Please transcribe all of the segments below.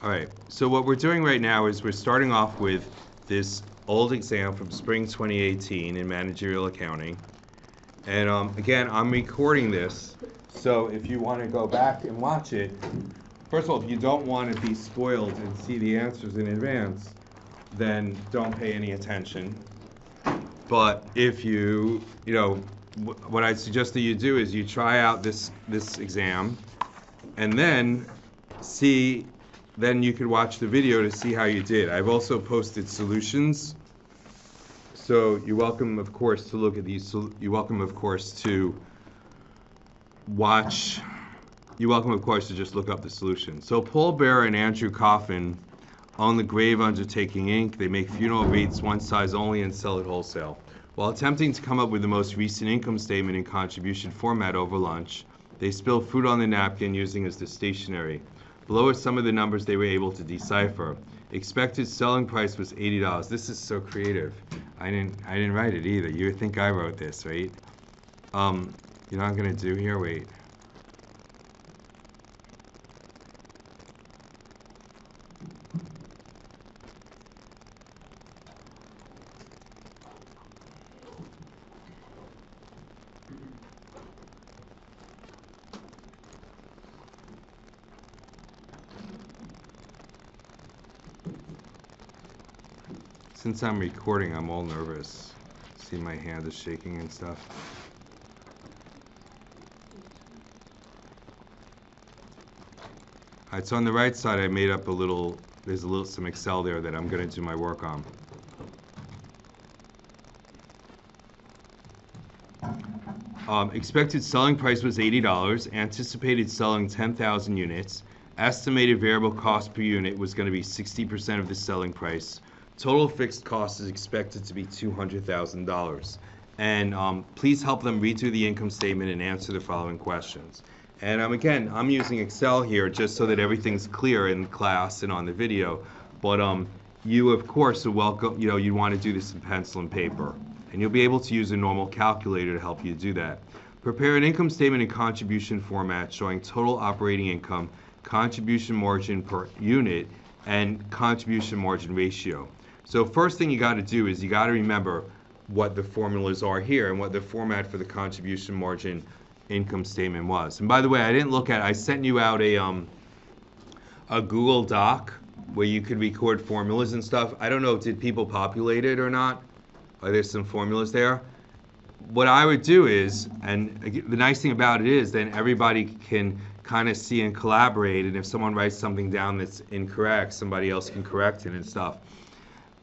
All right, so what we're doing right now is we're starting off with this old exam from spring 2018 in managerial accounting. And again, I'm recording this, so if you want to go back and watch it, first of all, if you don't want to be spoiled and see the answers in advance, then don't pay any attention. But if what I suggest that you do is you try out this exam, and then then you could watch the video to see how you did. I've also posted solutions, so you're welcome, of course, to look at these. You're welcome, of course, to watch. You're welcome, of course, to just look up the solution. So Paul Bearer and Andrew Coffin own the Grave Undertaking Inc. They make funeral wreaths one size only and sell it wholesale. While attempting to come up with the most recent income statement in contribution format over lunch, they spilled food on the napkin using as the stationery. Below are some of the numbers they were able to decipher. Expected selling price was $80. This is so creative. I didn't write it either. You would think I wrote this, right? You know what I'm gonna do here? Wait. Since I'm recording, I'm all nervous. See, my hand is shaking and stuff. All right, so on the right side, I made up there's some Excel there that I'm gonna do my work on. Expected selling price was $80, anticipated selling 10,000 units. Estimated variable cost per unit was gonna be 60% of the selling price. Total fixed cost is expected to be $200,000. And please help them read through the income statement and answer the following questions. And again, I'm using Excel here just so that everything's clear in class and on the video. But you, of course, are welcome. You want to do this in pencil and paper. And you'll be able to use a normal calculator to help you do that. Prepare an income statement in contribution format showing total operating income, contribution margin per unit, and contribution margin ratio. So first thing you got to do is you got to remember what the formulas are here and what the format for the contribution margin income statement was. And by the way, I sent you out a Google Doc where you could record formulas and stuff. I don't know, did people populate it or not? Are there some formulas there? What I would do is, and the nice thing about it is then everybody can kind of see and collaborate, and if someone writes something down that's incorrect, somebody else can correct it and stuff.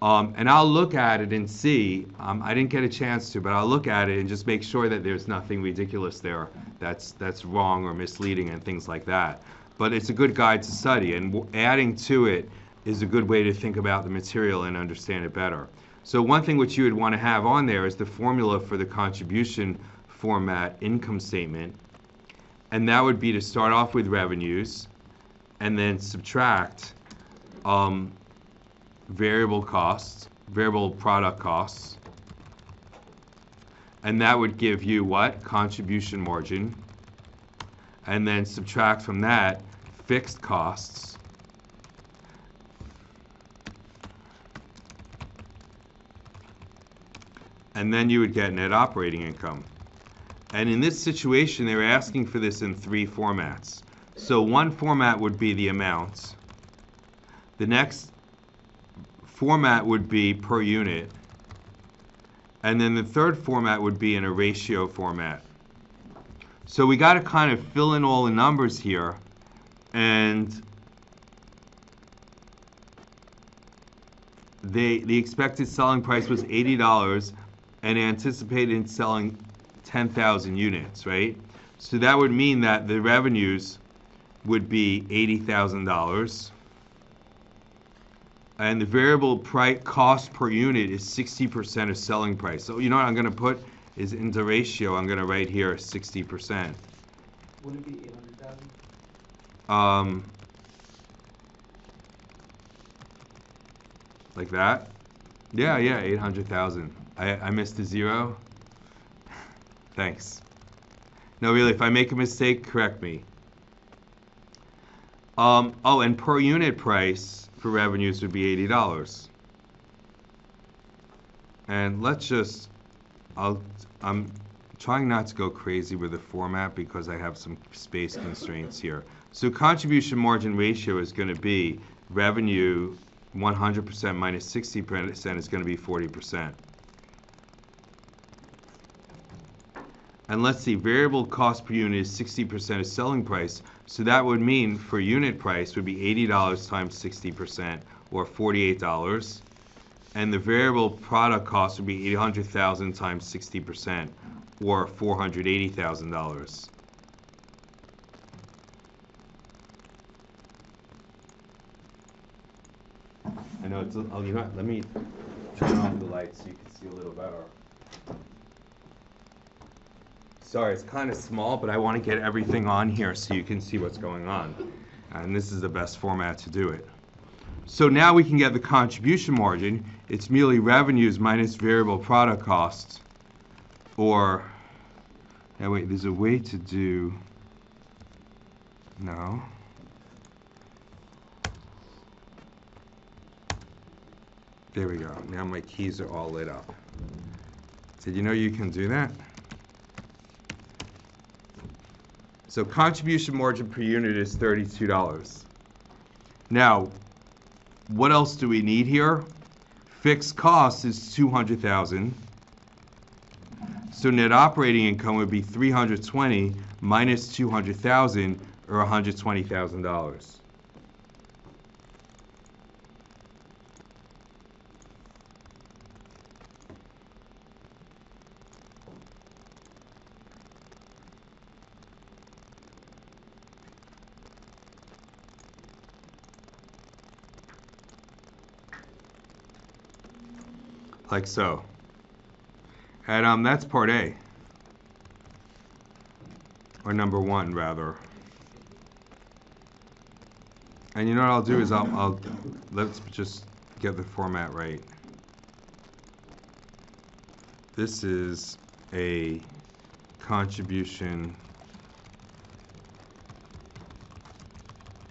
And I'll look at it and see, I didn't get a chance to, but I'll look at it and just make sure that there's nothing ridiculous there that's wrong or misleading and things like that. But it's a good guide to study, and adding to it is a good way to think about the material and understand it better. So one thing which you would want to have on there is the formula for the contribution format income statement, and that would be to start off with revenues and then subtract variable product costs, and that would give you what? Contribution margin, and then subtract from that fixed costs, and then you would get net operating income. And in this situation, they were asking for this in 3 formats. So one format would be the amounts. The next format would be per unit. And then the third format would be in a ratio format. So we got to kind of fill in all the numbers here. And the expected selling price was $80 and anticipated selling 10,000 units, right? So that would mean that the revenues would be $80,000. And the variable cost per unit is 60% of selling price. So you know what I'm going to put is into ratio, I'm going to write here 60%. Wouldn't it be 800,000? Like that? Yeah, 800,000. I missed a zero. Thanks. No, really, if I make a mistake, correct me. Oh, and per unit price for revenues would be $80. And let's just, I'm trying not to go crazy with the format because I have some space constraints here. So contribution margin ratio is going to be revenue 100% minus 60% is going to be 40%. And let's see, variable cost per unit is 60% of selling price. So that would mean for unit price would be $80 times 60% or $48. And the variable product cost would be $800,000 times 60% or $480,000. I know it's, oh, you know what, let me turn off the light so you can see a little better. Sorry, it's kind of small, but I want to get everything on here so you can see what's going on. And this is the best format to do it. So now we can get the contribution margin. It's merely revenues minus variable product costs. Or, now wait, there's a way to do, no. There we go. Now my keys are all lit up. Did you know you can do that? So contribution margin per unit is $32. Now, what else do we need here? Fixed cost is $200,000. So net operating income would be $320 minus $200,000 or $120,000. Like so. And that's part A. Or number one, rather. And you know what I'll do is let's just get the format right. This is a contribution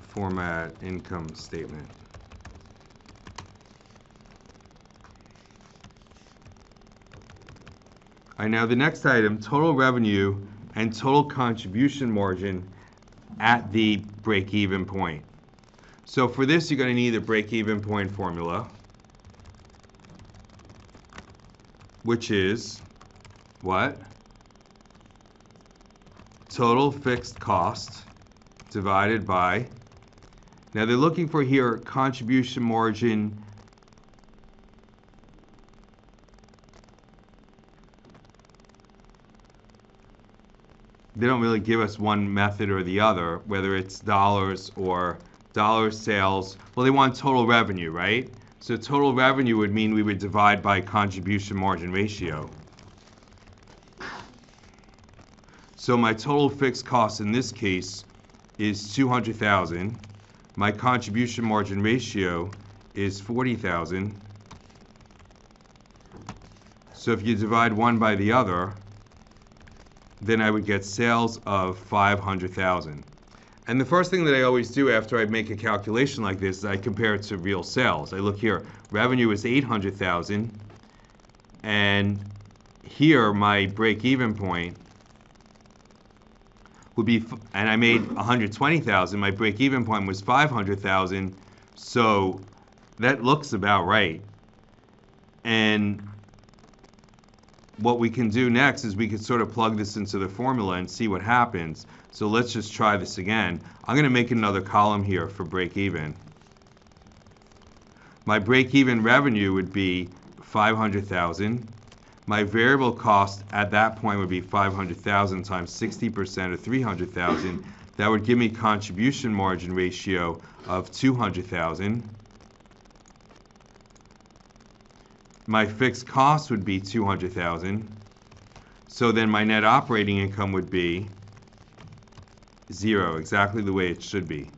format income statement. All right, now the next item, total revenue and total contribution margin at the break-even point. So for this, you're going to need a break-even point formula, which is what? Total fixed cost divided by, now they're looking for here contribution margin they don't really give us one method or the other, whether it's dollars or dollar sales. Well, they want total revenue, right? So total revenue would mean we would divide by contribution margin ratio. So my total fixed cost in this case is $200,000. My contribution margin ratio is $40,000. So if you divide one by the other, then I would get sales of $500,000. And the first thing that I always do after I make a calculation like this is I compare it to real sales. I look here, revenue is $800,000, and here my break-even point would be, and I made $120,000. My break-even point was $500,000, so that looks about right. And what we can do next is we could sort of plug this into the formula and see what happens. So let's just try this again. I'm going to make another column here for break-even. My break-even revenue would be $500,000. My variable cost at that point would be $500,000 times 60% of $300,000. That would give me contribution margin ratio of $200,000. My fixed cost would be $200,000. So then my net operating income would be zero, exactly the way it should be.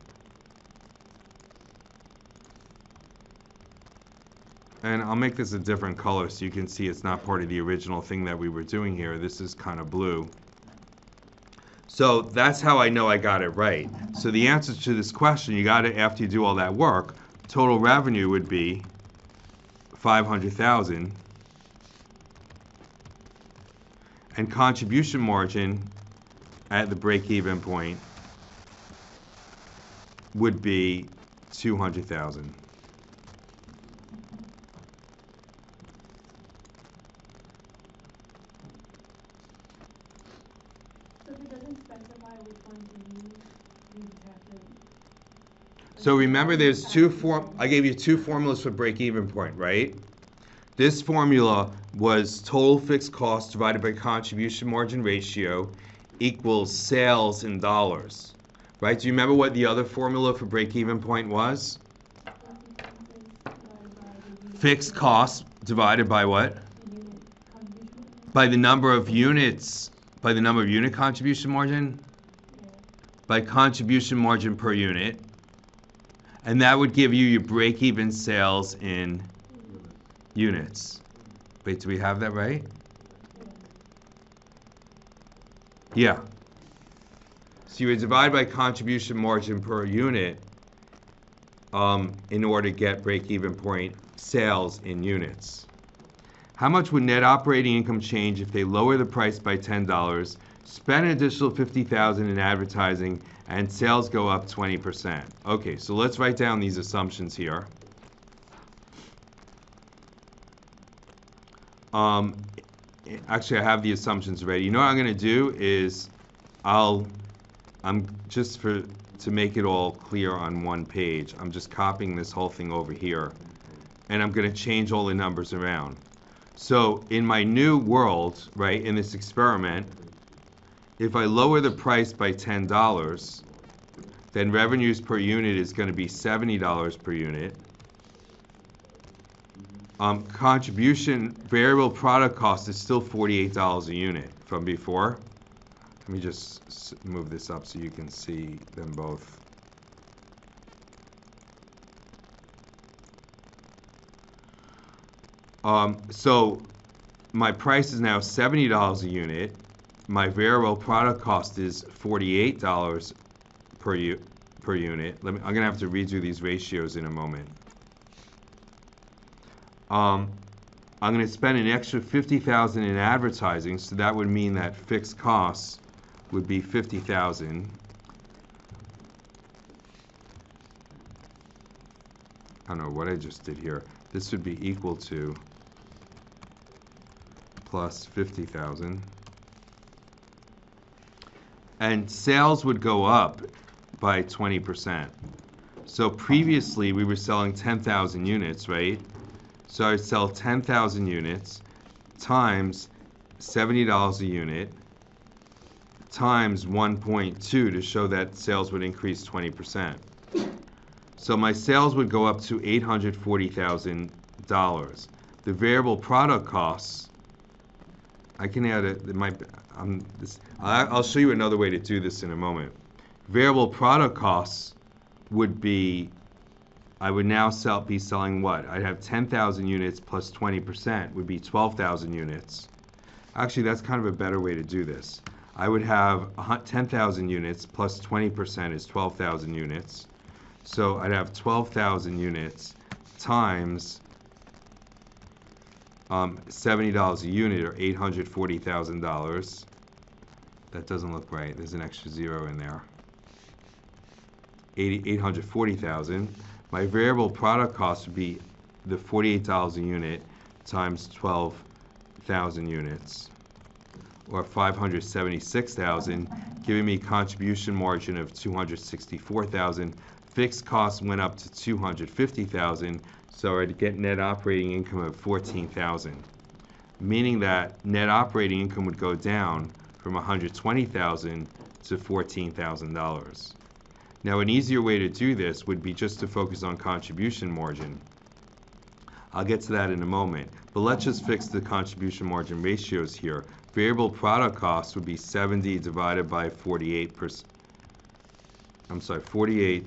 And I'll make this a different color so you can see it's not part of the original thing that we were doing here. This is kind of blue. So that's how I know I got it right. So the answer to this question, you got it after you do all that work, total revenue would be 500,000, and contribution margin at the break-even point would be 200,000. So if it doesn't specify which one to use, you have to. So remember, there's I gave you two formulas for break-even point, right? This formula was total fixed cost divided by contribution margin ratio equals sales in dollars, right? Do you remember what the other formula for break-even point was? Fixed cost divided by what? By the number of units, by the number of unit contribution margin? By contribution margin per unit. And that would give you your break-even sales in units. Wait, do we have that right? Yeah. So you would divide by contribution margin per unit in order to get break-even point sales in units. How much would net operating income change if they lower the price by $10, spend an additional $50,000 in advertising, and sales go up 20%? Okay, so let's write down these assumptions here. Actually, I have the assumptions ready. You know what I'm going to do is to make it all clear on one page, I'm just copying this whole thing over here, and I'm going to change all the numbers around. So in my new world, right, in this experiment, if I lower the price by $10, then revenues per unit is going to be $70 per unit. Contribution variable product cost is still $48 a unit from before. Let me just move this up so you can see them both. So my price is now $70 a unit. My variable product cost is $48 per unit. I'm going to have to redo these ratios in a moment. I'm going to spend an extra $50,000 in advertising, so that would mean that fixed costs would be $50,000. I don't know what I just did here. This would be equal to plus 50,000. And sales would go up by 20%. So previously we were selling 10,000 units, right? So I'd sell 10,000 units times $70 a unit times 1.2 to show that sales would increase 20%. So my sales would go up to $840,000. The variable product costs, I can add it. I'll show you another way to do this in a moment. Variable product costs would be, I would now be selling what? I'd have 10,000 units plus 20% would be 12,000 units. Actually, that's kind of a better way to do this. I would have 10,000 units plus 20% is 12,000 units. So I'd have 12,000 units times $70 a unit, or $840,000. That doesn't look right. There's an extra zero in there. 840,000. My variable product cost would be the $48 a unit times 12,000 units, or 576,000, giving me contribution margin of 264,000. Fixed costs went up to 250,000, so I'd get net operating income of 14,000, meaning that net operating income would go down from 120,000 to $14,000. Now, an easier way to do this would be just to focus on contribution margin. I'll get to that in a moment, but let's just fix the contribution margin ratios here. Variable product costs would be 70 divided by 48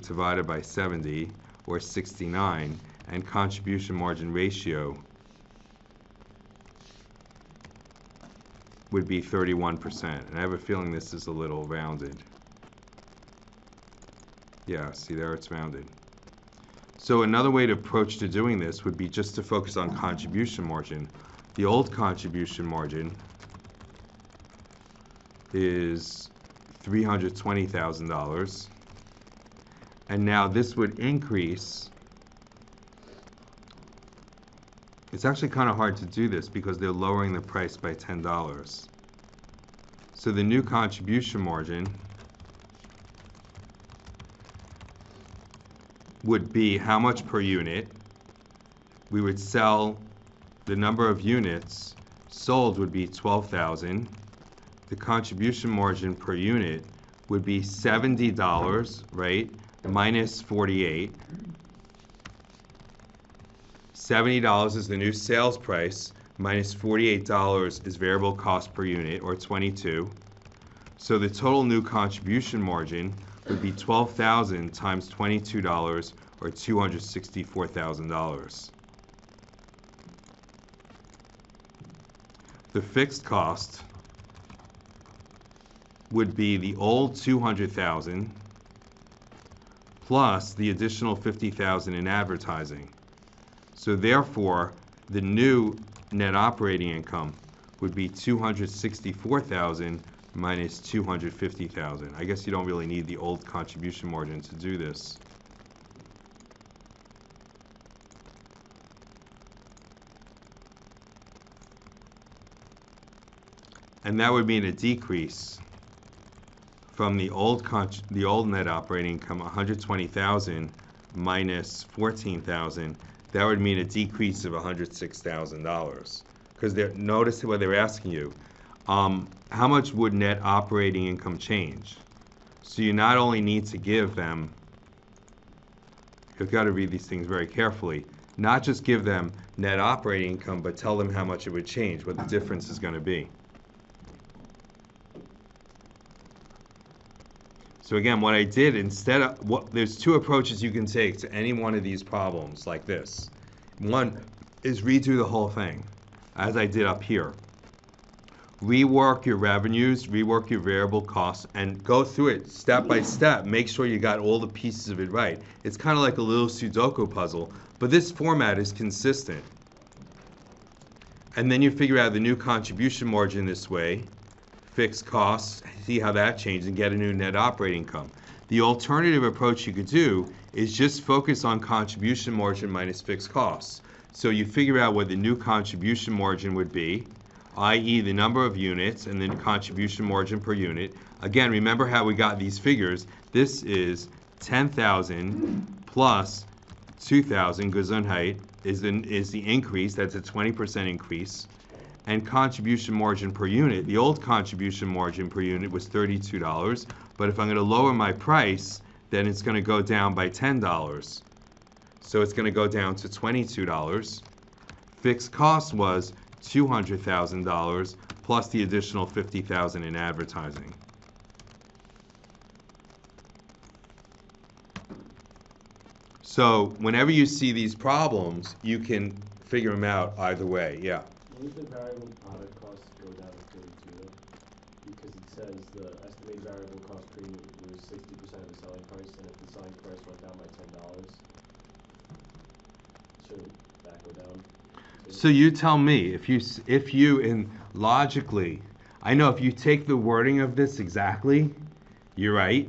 divided by 70, or 69, and contribution margin ratio would be 31%. And I have a feeling this is a little rounded. Yeah, see there, it's rounded. So another way to approach to doing this would be just to focus on contribution margin. The old contribution margin is $320,000. And now this would increase. It's actually kind of hard to do this because they're lowering the price by $10. So the new contribution margin would be how much per unit. We would sell, the number of units sold would be 12,000. The contribution margin per unit would be $70, right, minus 48. $70 is the new sales price, minus $48 is variable cost per unit, or 22. So the total new contribution margin would be 12,000 times $22, or $264,000. The fixed cost would be the old 200,000 plus the additional 50,000 in advertising. So therefore, the new net operating income would be 264,000 minus 250,000. I guess you don't really need the old contribution margin to do this. And that would mean a decrease from the old net operating income, 120,000 minus 14,000. That would mean a decrease of $106,000. Because notice what they're asking you. How much would net operating income change? So you not only need to give them, you've got to read these things very carefully, not just give them net operating income, but tell them how much it would change, what the difference is going to be. So again, what I did instead of, there's two approaches you can take to any one of these problems like this. One is read through the whole thing, as I did up here. Rework your revenues, rework your variable costs, and go through it step by step. Make sure you got all the pieces of it right. It's kind of like a little Sudoku puzzle, but this format is consistent. And then you figure out the new contribution margin this way, fixed costs, see how that changes, and get a new net operating income. The alternative approach you could do is just focus on contribution margin minus fixed costs. So you figure out what the new contribution margin would be, i.e. the number of units and then contribution margin per unit. Again, remember how we got these figures. This is 10,000 plus 2,000, Gesundheit, is the increase. That's a 20% increase. And contribution margin per unit, the old contribution margin per unit was $32, but if I'm going to lower my price, then it's going to go down by $10. So it's going to go down to $22. Fixed cost was $200,000 plus the additional $50,000 in advertising. So whenever you see these problems, you can figure them out either way. Yeah. Why does the variable product cost go down to 32 though? Because it says the estimated variable cost per unit was 60% of the selling price, and if the selling price went down by $10, shouldn't that go down? So you tell me, if you and logically, I know if you take the wording of this exactly, you're right.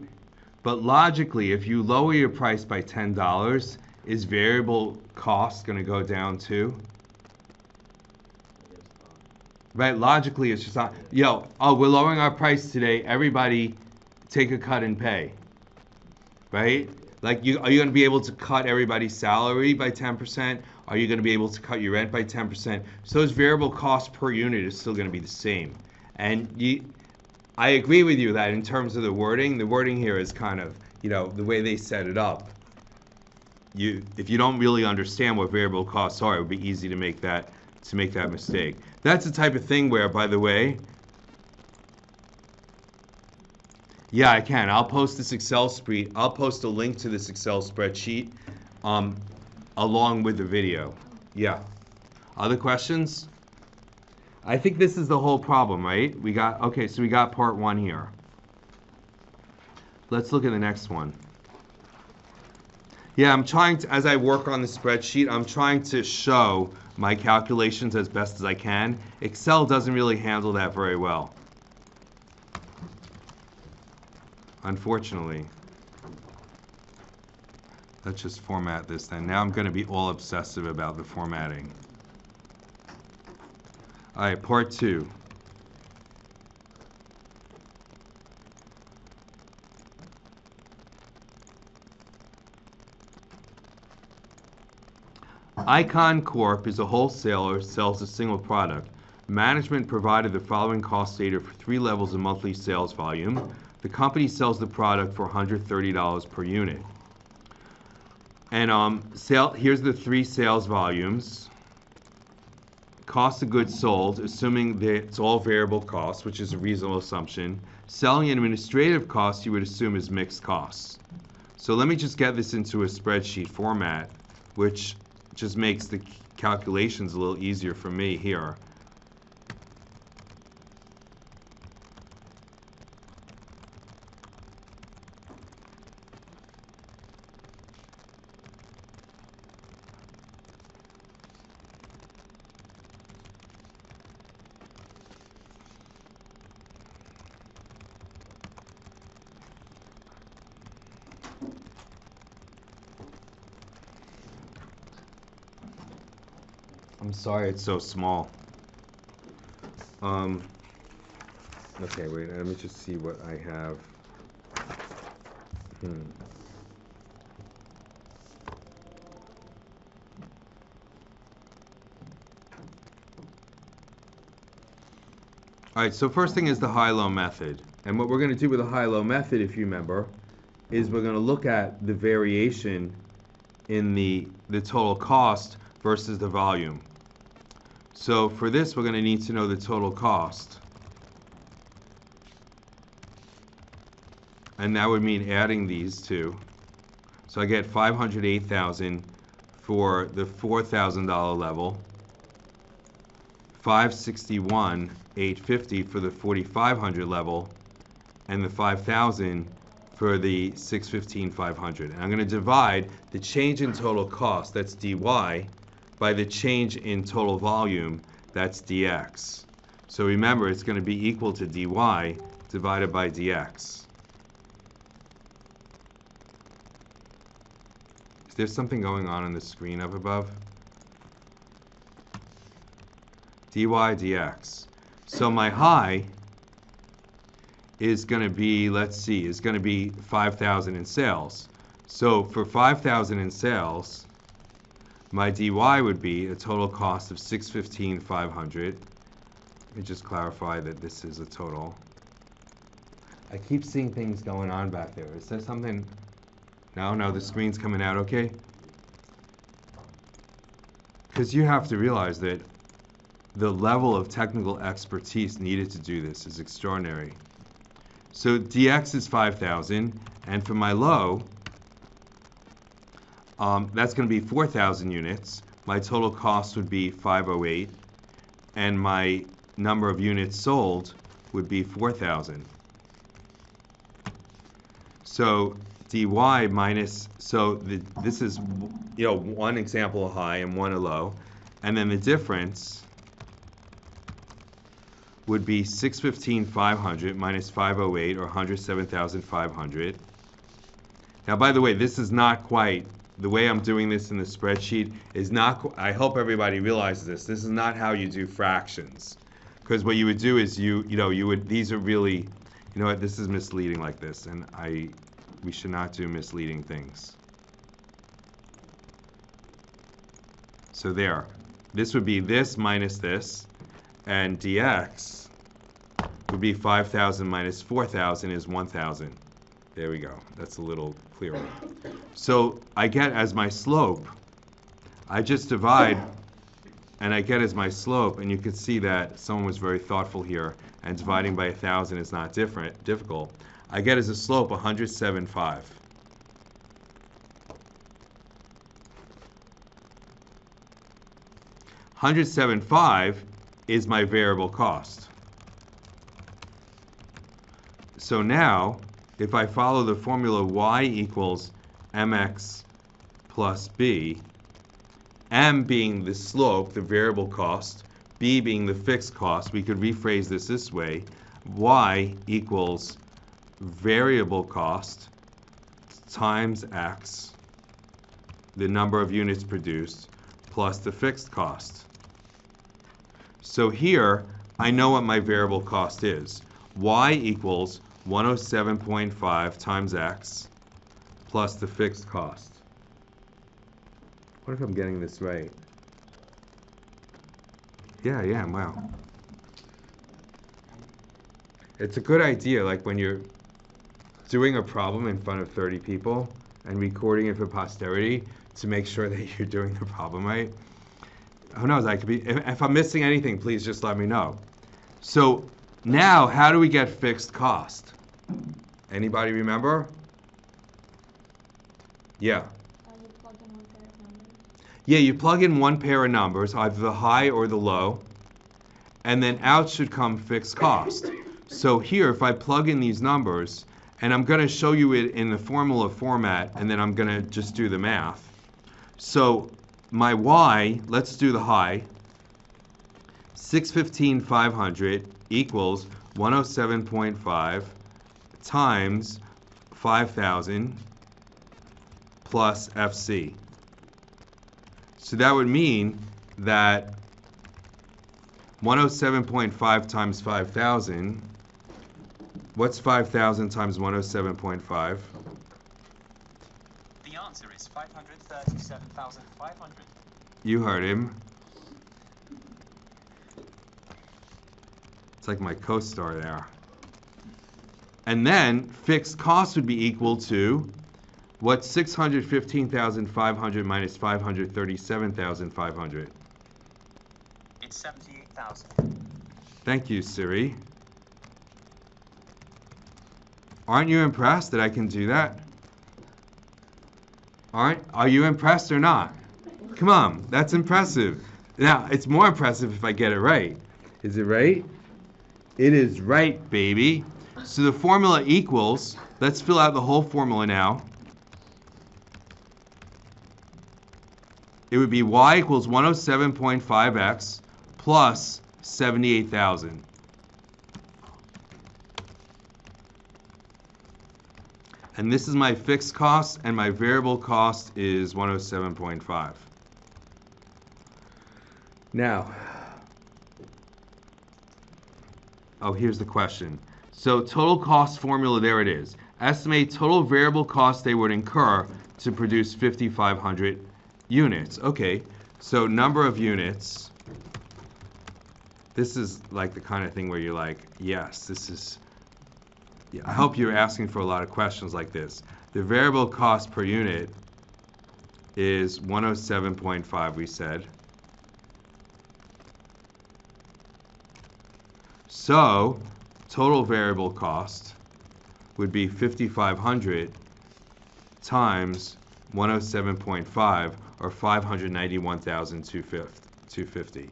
But logically, if you lower your price by $10, is variable cost going to go down too? Right, logically it's just not, we're lowering our price today, everybody take a cut and pay. Right? Like, are you going to be able to cut everybody's salary by 10%? Are you going to be able to cut your rent by 10%? So those variable costs per unit is still going to be the same. And I agree with you that in terms of the wording here is kind of, the way they set it up. If you don't really understand what variable costs are, it would be easy to make that mistake. That's the type of thing where, by the way, yeah, I can. I'll post this Excel spreadsheet. I'll post a link to this Excel spreadsheet along with the video. Yeah. Other questions? I think this is the whole problem, right? Okay, so we got part one here. Let's look at the next one. Yeah, I'm trying to, as I work on the spreadsheet, I'm trying to show my calculations as best as I can. Excel doesn't really handle that very well, unfortunately. Let's just format this then. Now I'm going to be all obsessive about the formatting. All right, part two. Icon Corp is a wholesaler, sells a single product. Management provided the following cost data for 3 levels of monthly sales volume. The company sells the product for $130 per unit. And here's the 3 sales volumes. Cost of goods sold, assuming that it's all variable costs, which is a reasonable assumption. Selling and administrative costs, you would assume, is mixed costs. So let me just get this into a spreadsheet format, which just makes the calculations a little easier for me here. I'm sorry it's so small. Okay, wait, let me just see what I have. All right, so first thing is the high-low method. And what we're going to do with the high-low method, if you remember, is we're going to look at the variation in the total cost versus the volume. So for this, we're going to need to know the total cost. And that would mean adding these two. So I get $508,000 for the $4,000 level, $561,850 for the $4,500 level, and the $5,000 for the $615,500. And I'm going to divide the change in total cost, that's dy, by the change in total volume, that's dx. So remember, it's going to be equal to dy divided by dx. Is there something going on the screen up above? dy dx. So my high is going to be, let's see, is going to be 5,000 in sales. So for 5,000 in sales, my dy would be a total cost of $615,500. Let me just clarify that this is a total. I keep seeing things going on back there. Is there something? No, the screen's coming out okay? Because you have to realize that the level of technical expertise needed to do this is extraordinary. So dx is 5,000, and for my low, that's going to be 4,000 units. My total cost would be 508, and my number of units sold would be 4,000. So dy minus, so this is, one example of high and one a low, and then the difference would be 615,500 minus 508, or 107,500. Now, by the way, this is not quite, the way I'm doing this in the spreadsheet is not, I hope everybody realizes this, this is not how you do fractions. Because what you would do is you would, these are really, you know what, this is misleading like this, and we should not do misleading things. So there, this would be this minus this, and dx would be 5,000 minus 4,000 is 1,000. There we go. That's a little clearer. So I get as my slope, I just divide, and I get as my slope, and you can see that someone was very thoughtful here, and dividing by 1,000 is not difficult. I get as a slope 107.5. 107.5 is my variable cost. So now, if I follow the formula y equals mx plus b, m being the slope, the variable cost, b being the fixed cost, we could rephrase this way. Y equals variable cost times x, the number of units produced, plus the fixed cost. So here, I know what my variable cost is. Y equals 107.5 times x plus the fixed cost. What if I'm getting this right? Yeah, wow. It's a good idea, like when you're doing a problem in front of 30 people and recording it for posterity to make sure that you're doing the problem right. Who knows, I could be, if I'm missing anything, please just let me know. So now, how do we get fixed cost? Anybody remember? Yeah. You plug in one pair of numbers. Yeah, you plug in one pair of numbers, either the high or the low, and then out should come fixed cost. So here, if I plug in these numbers, and I'm going to show you it in the formula format, and then I'm going to just do the math. So my y, let's do the high, 615,500 equals 107.5 times 5,000 plus FC. So that would mean that 107.5 times 5,000, what's 5,000 times 107.5? The answer is 537,500. You heard him. It's like my co-star there. And then fixed cost would be equal to what's 615,500 minus 537,500? It's 78,000. Thank you, Siri. Aren't you impressed that I can do that? Are you impressed or not? Come on, that's impressive. Now, it's more impressive if I get it right. Is it right? It is right, baby. So the formula equals, let's fill out the whole formula now. It would be y equals 107.5x plus 78,000. And this is my fixed cost, and my variable cost is 107.5. Now, oh, here's the question. So total cost formula, there it is. Estimate total variable cost they would incur to produce 5,500 units. Okay, so number of units. This is like the kind of thing where you're like, yes, this is, yeah, I hope you're asking for a lot of questions like this. The variable cost per unit is 107.5, we said. So total variable cost would be 5,500 times 107.5, or 591,250.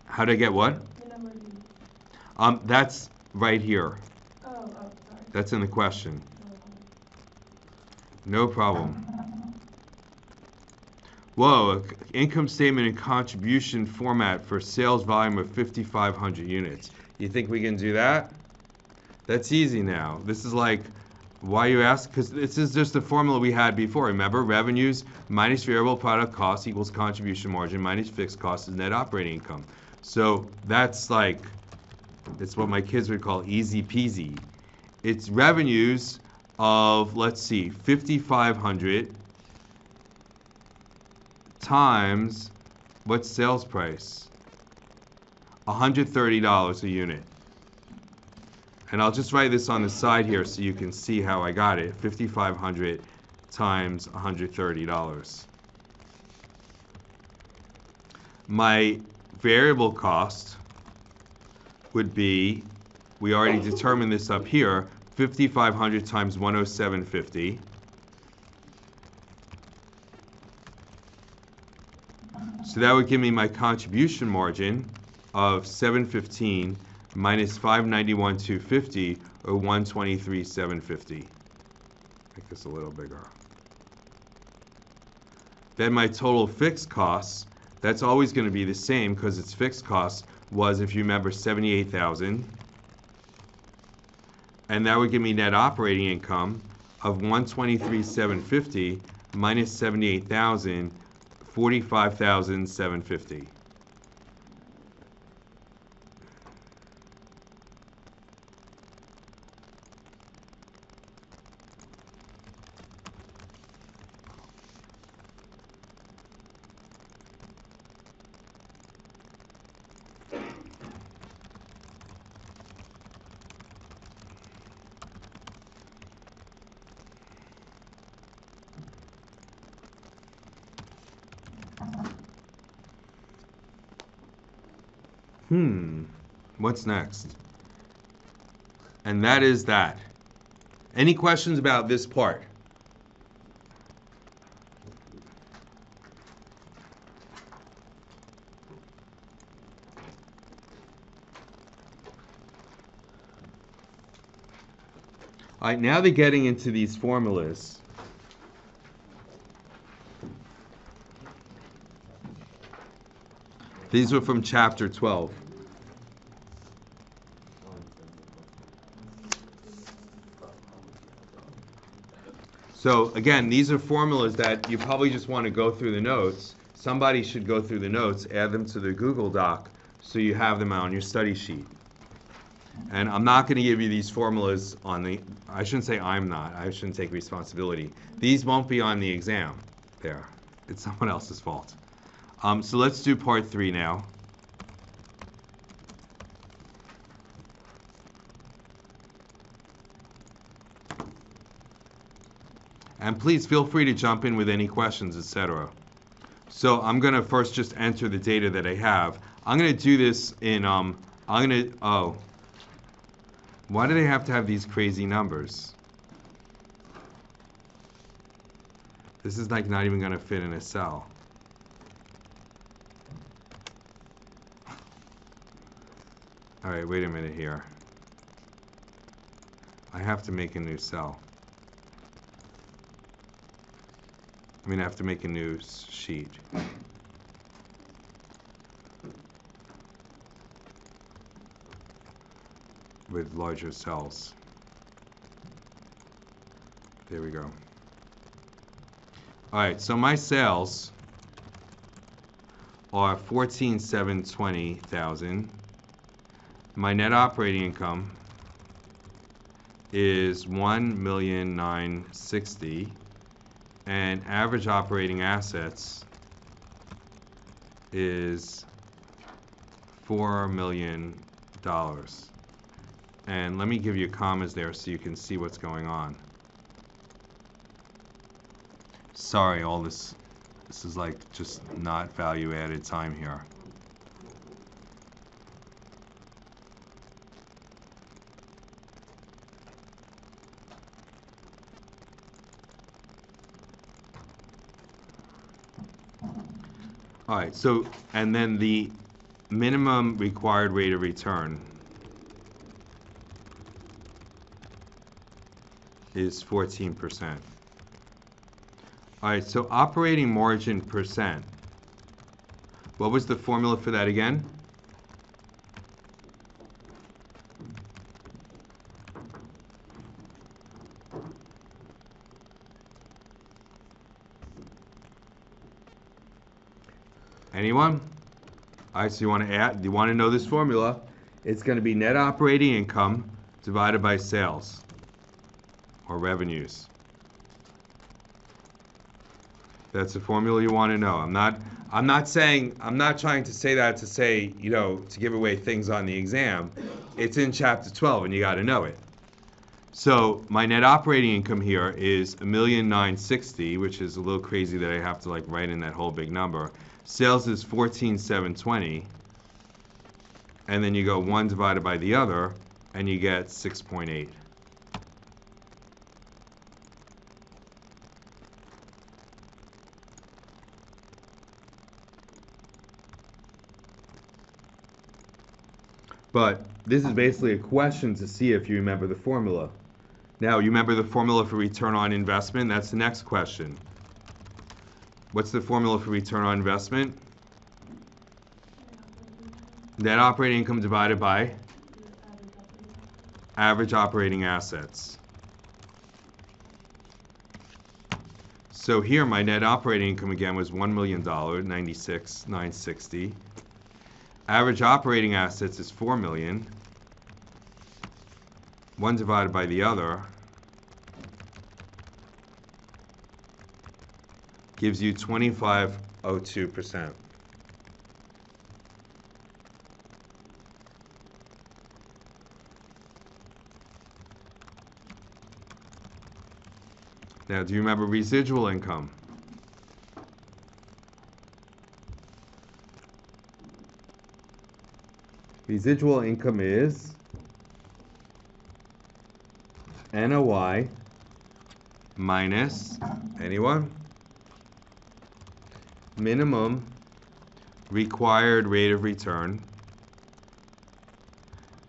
How did I get what? The number of units. That's right here. Oh, sorry. That's in the question. No problem. Whoa, income statement and contribution format for sales volume of 5,500 units. You think we can do that? That's easy now. This is like, why you ask? Because this is just the formula we had before. Remember, revenues minus variable product cost equals contribution margin minus fixed cost is net operating income. So that's like, it's what my kids would call easy peasy. It's revenues of, let's see, 5,500 times what's sales price? $130 a unit. And I'll just write this on the side here so you can see how I got it. 5,500 times $130. My variable cost would be, we already determined this up here, 5,500 times 107.50. So that would give me my contribution margin of 715 minus 591,250, or 123,750. Make this a little bigger. Then my total fixed costs, that's always going to be the same because its fixed cost was, if you remember, 78,000. And that would give me net operating income of 123,750 minus 78,000, 45,750. What's next? And that is that. Any questions about this part? All right, now they're getting into these formulas. These were from chapter 12. So again, these are formulas that you probably just want to go through the notes. Somebody should go through the notes, add them to the Google Doc, so you have them on your study sheet. And I'm not going to give you these formulas on the, I shouldn't say I'm not, I shouldn't take responsibility. These won't be on the exam there. It's someone else's fault. So let's do part 3 now. And please feel free to jump in with any questions, etc. So I'm going to first just enter the data that I have. I'm going to do this in, why do they have to have these crazy numbers? This is like not even going to fit in a cell. All right, wait a minute here. I have to make a new cell. I mean, I have to make a new sheet. With larger cells. There we go. All right, so my sales are 14,720,000. My net operating income is 1,960,000, and average operating assets is $4 million. And let me give you commas there so you can see what's going on. Sorry, all this is like just not value added time here. All right, so, and then the minimum required rate of return is 14%. All right, so operating margin percent. What was the formula for that again? Anyone? All right, so you want to know this formula. It's going to be net operating income divided by sales or revenues. That's the formula you want to know. I'm not trying to say that to say, you know, to give away things on the exam. It's in chapter 12 and you got to know it. So my net operating income here is 1,960,000, which is a little crazy that I have to like write in that whole big number. Sales is 14,720, and then you go one divided by the other, and you get 6.8. But this is basically a question to see if you remember the formula. Now, you remember the formula for return on investment? That's the next question. What's the formula for return on investment? Net operating income divided by average operating assets. So here my net operating income again was $1 million, 96,960. Average operating assets is 4 million. One divided by the other gives you 25.02%. Now, do you remember residual income? Residual income is NOI minus, anyone? Minimum required rate of return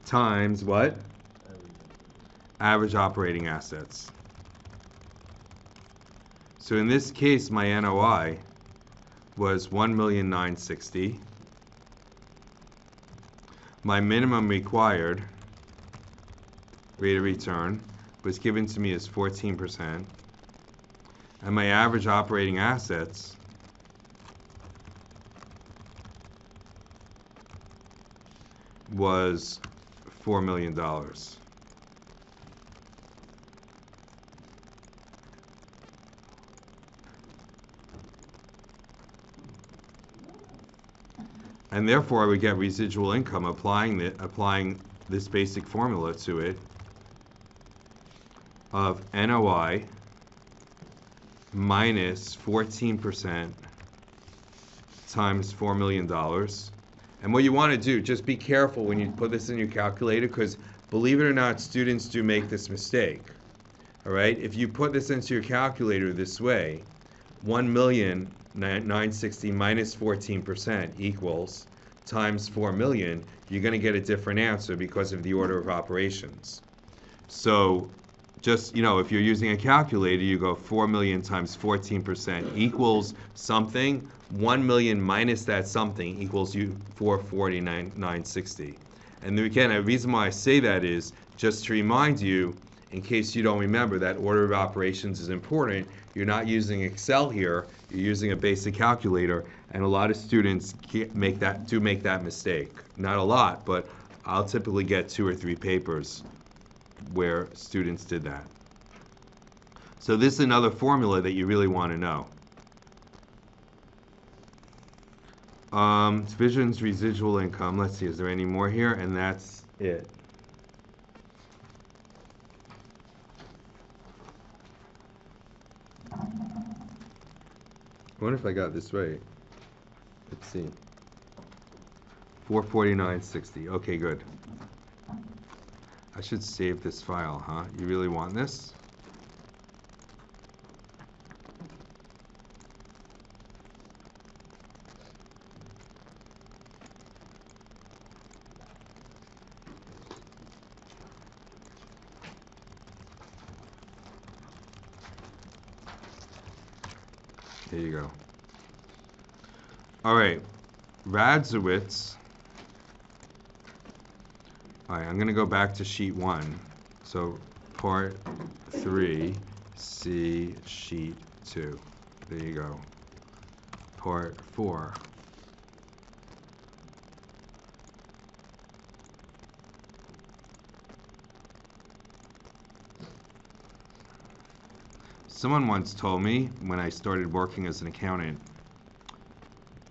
times what? Average operating assets. So in this case, my NOI was 1,960,000. My minimum required rate of return was given to me as 14%. And my average operating assets was $4 million. And therefore, I would get residual income applying this basic formula to it of NOI minus 14% times $4 million. And what you want to do, just be careful when you put this in your calculator, because believe it or not, students do make this mistake. All right? If you put this into your calculator this way, 1,960,000 minus 14% equals times 4 million, you're going to get a different answer because of the order of operations. So just, if you're using a calculator, you go 4 million times 14% equals something. 1 million minus that something equals you 449,960. And again, the reason why I say that is just to remind you, in case you don't remember, that order of operations is important. You're not using Excel here, you're using a basic calculator, and a lot of students make that mistake. Not a lot, but I'll typically get 2 or 3 papers where students did that. So this is another formula that you really want to know. Divisions, residual income. Let's see, is there any more here? And that's it. I wonder if I got this right. Let's see. 449.60. Okay, good. I should save this file, huh? You really want this? There you go. All right, Radzowitz. All right, I'm going to go back to sheet 1. So part 3, see sheet 2. There you go. Part 4. Someone once told me when I started working as an accountant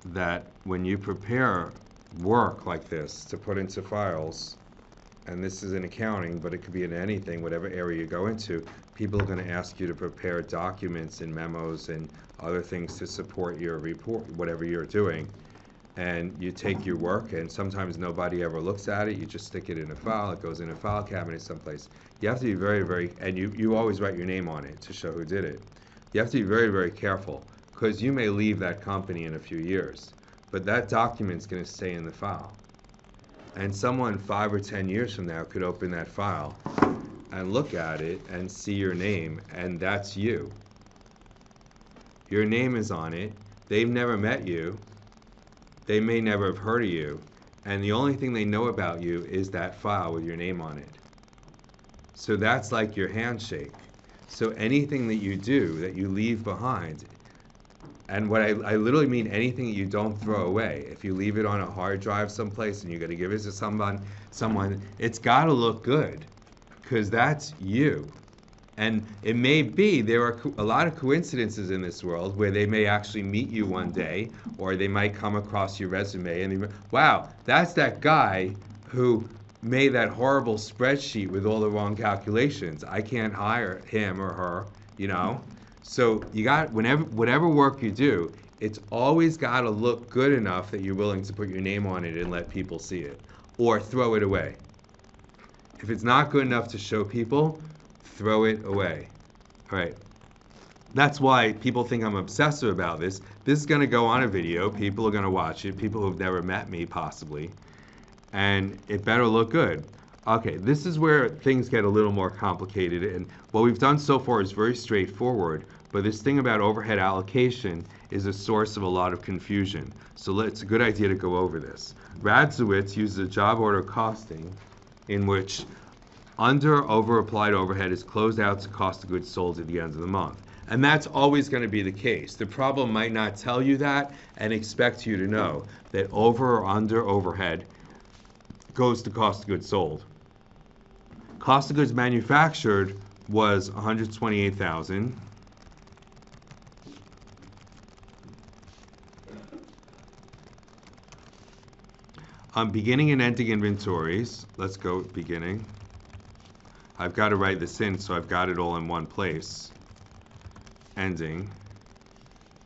that when you prepare work like this to put into files, and this is in accounting, but it could be in anything, whatever area you go into, people are going to ask you to prepare documents and memos and other things to support your report, whatever you're doing. And you take your work, and sometimes nobody ever looks at it. You just stick it in a file. It goes in a file cabinet someplace. You have to be very, very, and you always write your name on it to show who did it. You have to be very, very careful, because you may leave that company in a few years, but that document's going to stay in the file. And someone 5 or 10 years from now could open that file and look at it and see your name, and that's you. Your name is on it. They've never met you. They may never have heard of you. And the only thing they know about you is that file with your name on it. So that's like your handshake. So anything that you do, that you leave behind, and what I literally mean anything that you don't throw away. If you leave it on a hard drive someplace and you're gonna give it to someone, it's gotta look good, because that's you. And it may be, there are a lot of coincidences in this world where they may actually meet you one day, or they might come across your resume and they, wow, that's that guy who made that horrible spreadsheet with all the wrong calculations. I can't hire him or her, you know? So you got, whatever work you do, it's always gotta look good enough that you're willing to put your name on it and let people see it, or throw it away. If it's not good enough to show people, throw it away. All right. That's why people think I'm obsessive about this. This is gonna go on a video. People are gonna watch it. People who've never met me, possibly. And it better look good. Okay, this is where things get a little more complicated, and what we've done so far is very straightforward, but this thing about overhead allocation is a source of a lot of confusion. So it's a good idea to go over this. Radzowitz uses a job order costing in which over applied overhead is closed out to cost of goods sold at the end of the month. And that's always going to be the case. The problem might not tell you that and expect you to know that over or under overhead goes to cost of goods sold. Cost of goods manufactured was $128,000. Beginning and ending inventories. Let's go beginning. I've got to write this in so I've got it all in one place. Ending.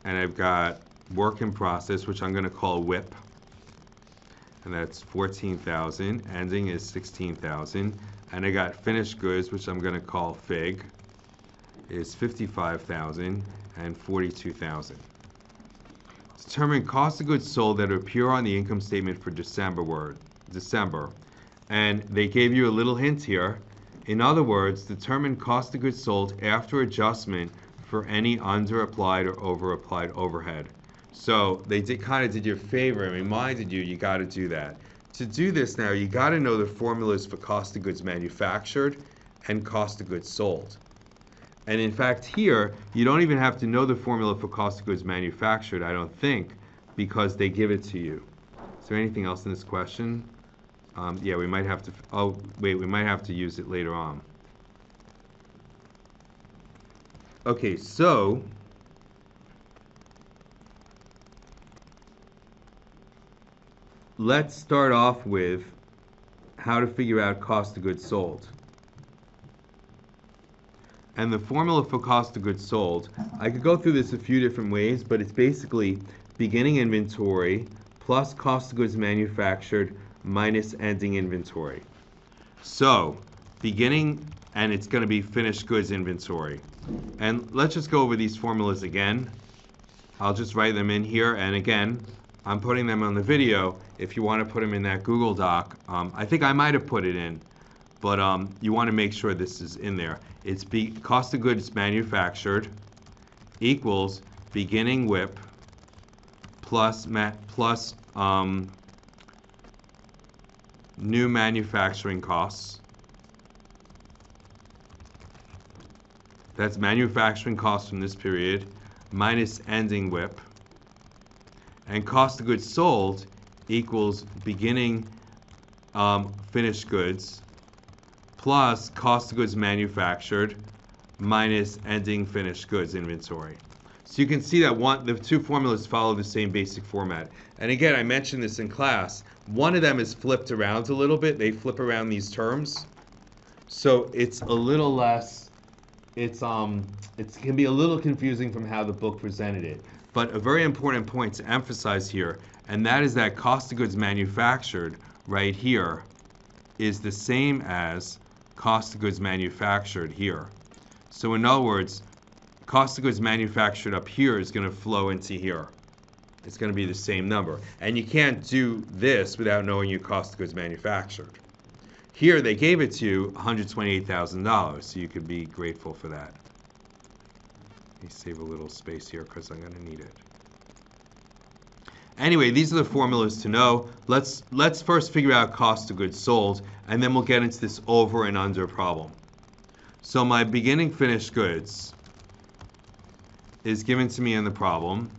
And I've got work in process, which I'm going to call WIP. And that's 14,000. Ending is 16,000. And I got finished goods, which I'm going to call FIG, is 55,000 and 42,000. Determine cost of goods sold that appear on the income statement for December. And they gave you a little hint here. In other words, determine cost of goods sold after adjustment for any under-applied or over-applied overhead. So they kind of did you a favor and reminded you got to do that. To do this now, you got to know the formulas for cost of goods manufactured and cost of goods sold. And in fact here, you don't even have to know the formula for cost of goods manufactured, I don't think, because they give it to you. Is there anything else in this question? Yeah, we might have to, oh wait, we might have to use it later on. Okay, so let's start off with how to figure out cost of goods sold. And the formula for cost of goods sold, I could go through this a few different ways, but it's basically beginning inventory plus cost of goods manufactured minus ending inventory. So beginning, and it's going to be finished goods inventory. And let's just go over these formulas again. I'll just write them in here, and again, I'm putting them on the video. If you want to put them in that Google Doc, I think I might have put it in, but you want to make sure this is in there. It's cost of goods manufactured equals beginning WIP plus new manufacturing costs. That's manufacturing costs from this period minus ending WIP. And cost of goods sold equals beginning finished goods plus cost of goods manufactured minus ending finished goods inventory. So you can see that the two formulas follow the same basic format. And again, I mentioned this in class. One of them is flipped around a little bit. They flip around these terms. So it's a little less, it can be a little confusing from how the book presented it. But a very important point to emphasize here, and that is that cost of goods manufactured right here is the same as cost of goods manufactured here. So in other words, cost of goods manufactured up here is going to flow into here. It's going to be the same number. And you can't do this without knowing your cost of goods manufactured. Here they gave it to you $128,000, so you could be grateful for that. Let me save a little space here because I'm going to need it. Anyway, these are the formulas to know. Let's first figure out cost of goods sold, and then we'll get into this over and under problem. So my beginning finished goods is given to me in the problem.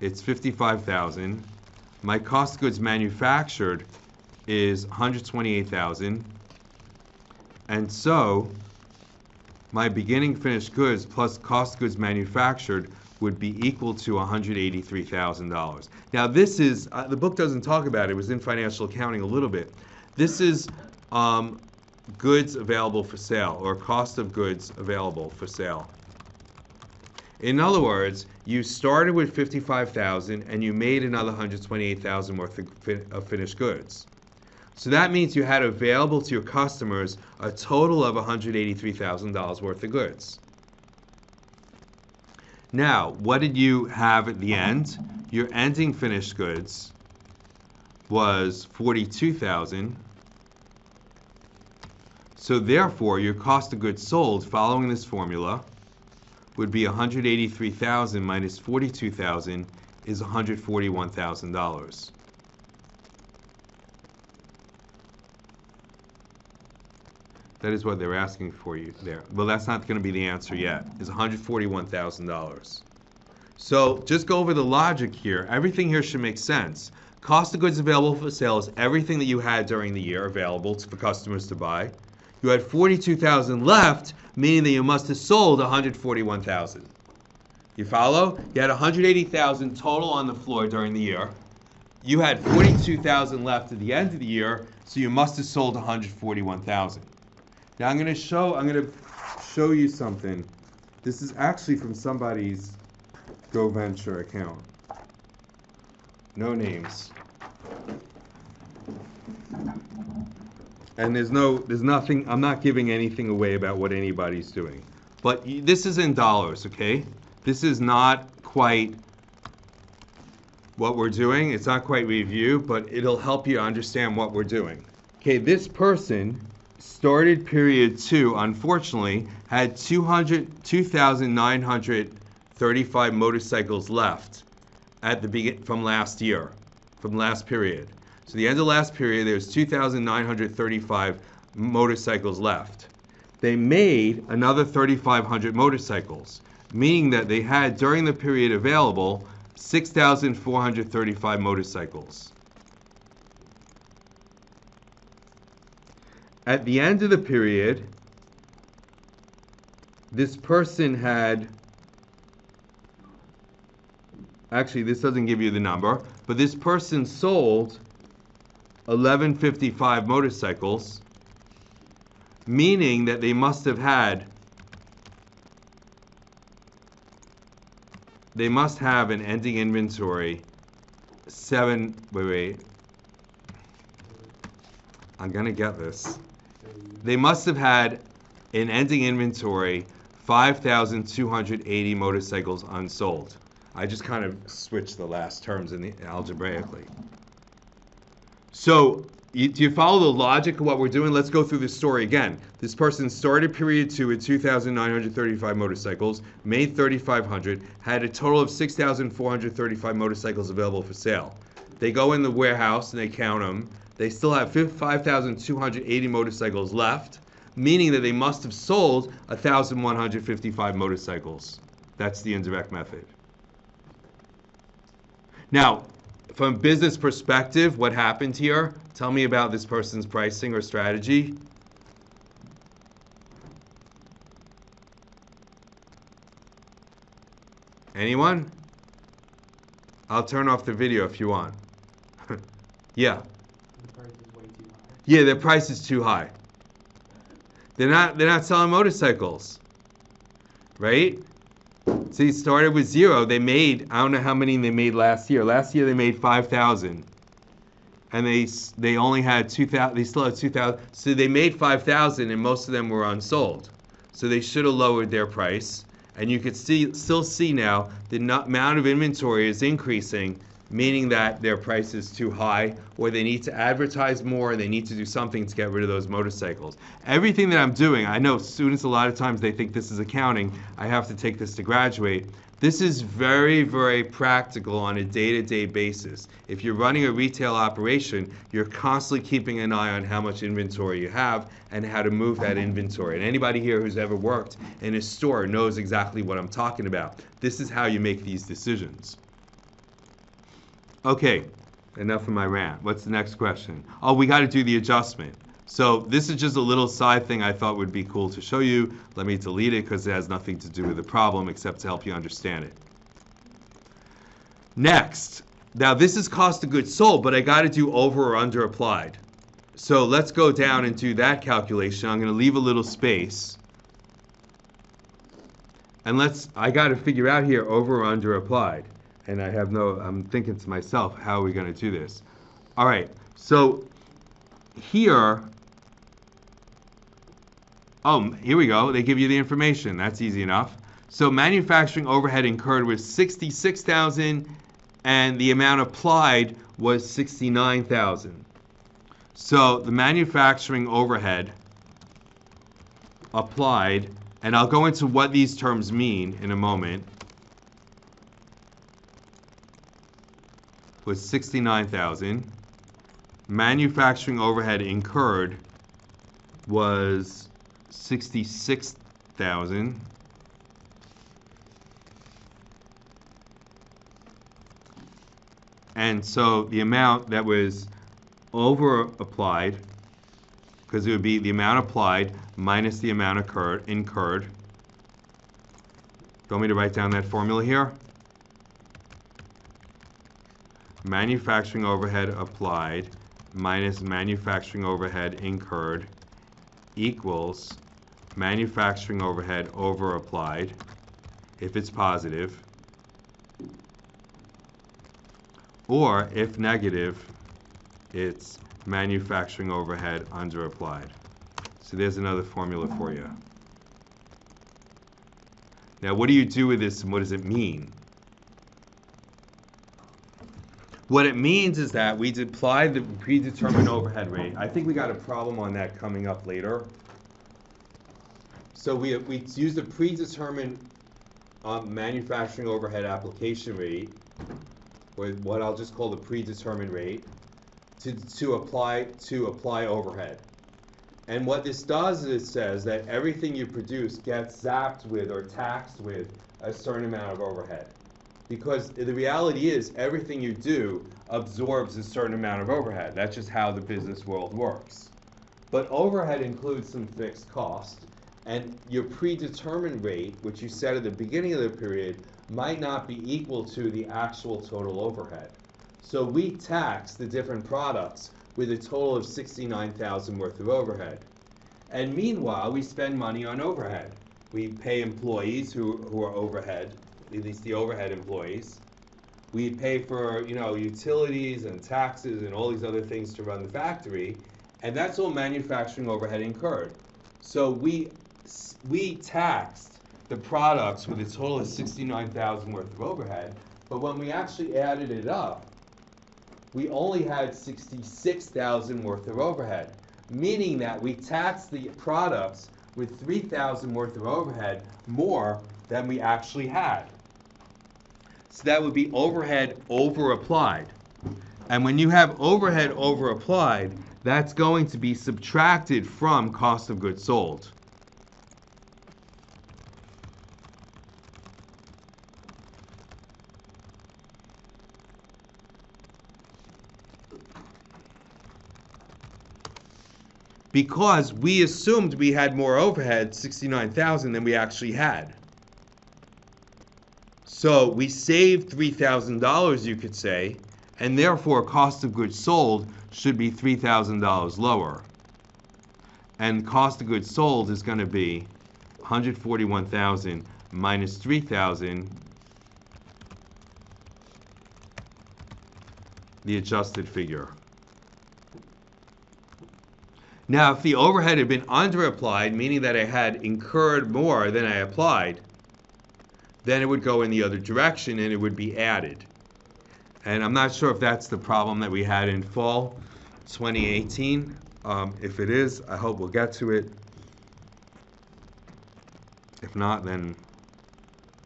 It's $55,000. My cost of goods manufactured is $128,000. And so my beginning finished goods plus cost of goods manufactured would be equal to $183,000. Now this is, the book doesn't talk about it, it was in financial accounting a little bit. This is goods available for sale, or cost of goods available for sale. In other words, you started with $55,000 and you made another $128,000 worth of finished goods. So that means you had available to your customers a total of $183,000 worth of goods. Now, what did you have at the end? Your ending finished goods was $42,000. So therefore, your cost of goods sold following this formula would be $183,000 minus $42,000 is $141,000. That is what they're asking for you there. Well, that's not going to be the answer yet. It's $141,000. So just go over the logic here. Everything here should make sense. Cost of goods available for sale is everything that you had during the year available for customers to buy. You had $42,000 left, meaning that you must have sold $141,000. You follow? You had $180,000 total on the floor during the year. You had $42,000 left at the end of the year, so you must have sold $141,000. Now I'm going to show you something. This is actually from somebody's GoVenture account. No names. And there's nothing, I'm not giving anything away about what anybody's doing. But this is in dollars, okay? This is not quite what we're doing. It's not quite review, but it'll help you understand what we're doing. Okay, this person started period 2, unfortunately, had 2,935 motorcycles left at the from last year, from last period. So the end of last period, there's 2,935 motorcycles left. They made another 3,500 motorcycles, meaning that they had, during the period available, 6,435 motorcycles. At the end of the period, this person had, actually this doesn't give you the number, but this person sold 1,155 motorcycles, meaning that they must have had, they must have an ending inventory I'm gonna get this. They must have had an ending inventory 5,280 motorcycles unsold. I just kind of switched the last terms in the algebraically. So, do you follow the logic of what we're doing? Let's go through this story again. This person started period 2 with 2,935 motorcycles, made 3,500, had a total of 6,435 motorcycles available for sale. They go in the warehouse and they count them. They still have 5,280 motorcycles left, meaning that they must have sold 1,155 motorcycles. That's the indirect method. Now, from a business perspective, what happened here? Tell me about this person's pricing or strategy. Anyone? I'll turn off the video if you want. Yeah. The price is way too high. Yeah, their price is too high. They're not selling motorcycles, right? So you started with 0. They made, I don't know how many they made last year. Last year they made 5,000, and they only had 2,000. They still had 2,000. So they made 5,000, and most of them were unsold. So they should have lowered their price. And you could still see now the amount of inventory is increasing meaning that their price is too high, or they need to advertise more, they need to do something to get rid of those motorcycles. Everything that I'm doing, I know students a lot of times they think this is accounting, I have to take this to graduate. This is very, very practical on a day-to-day basis. If you're running a retail operation, you're constantly keeping an eye on how much inventory you have and how to move that inventory. And anybody here who's ever worked in a store knows exactly what I'm talking about. This is how you make these decisions. Okay, enough of my rant. What's the next question? Oh, we got to do the adjustment. So this is just a little side thing I thought would be cool to show you. Let me delete it because it has nothing to do with the problem except to help you understand it. Next, now this is cost of goods sold, but I got to do over or under applied. So let's go down and do that calculation. I'm going to leave a little space. And I got to figure out here over or under applied. And I'm thinking to myself, how are we going to do this? All right, so here we go. They give you the information. That's easy enough. So manufacturing overhead incurred was $66,000, and the amount applied was $69,000. So the manufacturing overhead applied, and I'll go into what these terms mean in a moment, was $69,000. Manufacturing overhead incurred was $66,000. And so the amount that was over applied, because it would be the amount applied minus the amount incurred. Do you want me to write down that formula here? Manufacturing overhead applied minus manufacturing overhead incurred equals manufacturing overhead over applied, if it's positive, or if negative, it's manufacturing overhead under applied. So there's another formula for you. Now, what do you do with this and what does it mean? What it means is that we apply the predetermined overhead rate. I think we got a problem on that coming up later. So we use the predetermined manufacturing overhead application rate, or what I'll just call the predetermined rate, to apply overhead. And what this does is it says that everything you produce gets zapped with or taxed with a certain amount of overhead. Because the reality is everything you do absorbs a certain amount of overhead. That's just how the business world works. But overhead includes some fixed cost, and your predetermined rate, which you set at the beginning of the period, might not be equal to the actual total overhead. So we tax the different products with a total of $69,000 worth of overhead. And meanwhile, we spend money on overhead. We pay employees who are overhead, at least the overhead employees. We pay for, utilities and taxes and all these other things to run the factory, and that's all manufacturing overhead incurred. So we taxed the products with a total of $69,000 worth of overhead, but when we actually added it up, we only had $66,000 worth of overhead, meaning that we taxed the products with $3,000 worth of overhead more than we actually had. So that would be overhead over applied. And when you have overhead over applied, that's going to be subtracted from cost of goods sold. Because we assumed we had more overhead, $69,000, than we actually had. So we saved $3,000, you could say, and therefore cost of goods sold should be $3,000 lower. And cost of goods sold is going to be $141,000 minus $3,000, the adjusted figure. Now, if the overhead had been under applied, meaning that I had incurred more than I applied, then it would go in the other direction and it would be added. And I'm not sure if that's the problem that we had in fall 2018. If it is, I hope we'll get to it. If not, then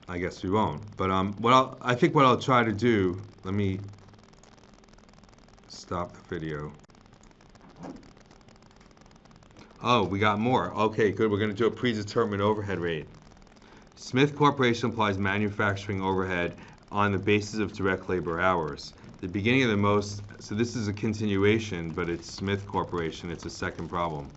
I guess we won't. But I think what I'll try to do, let me stop the video. Oh, we got more. Okay, good. We're going to do a predetermined overhead rate. Smith Corporation applies manufacturing overhead on the basis of direct labor hours. The beginning of the most, so this is a continuation, but it's Smith Corporation. It's a second problem.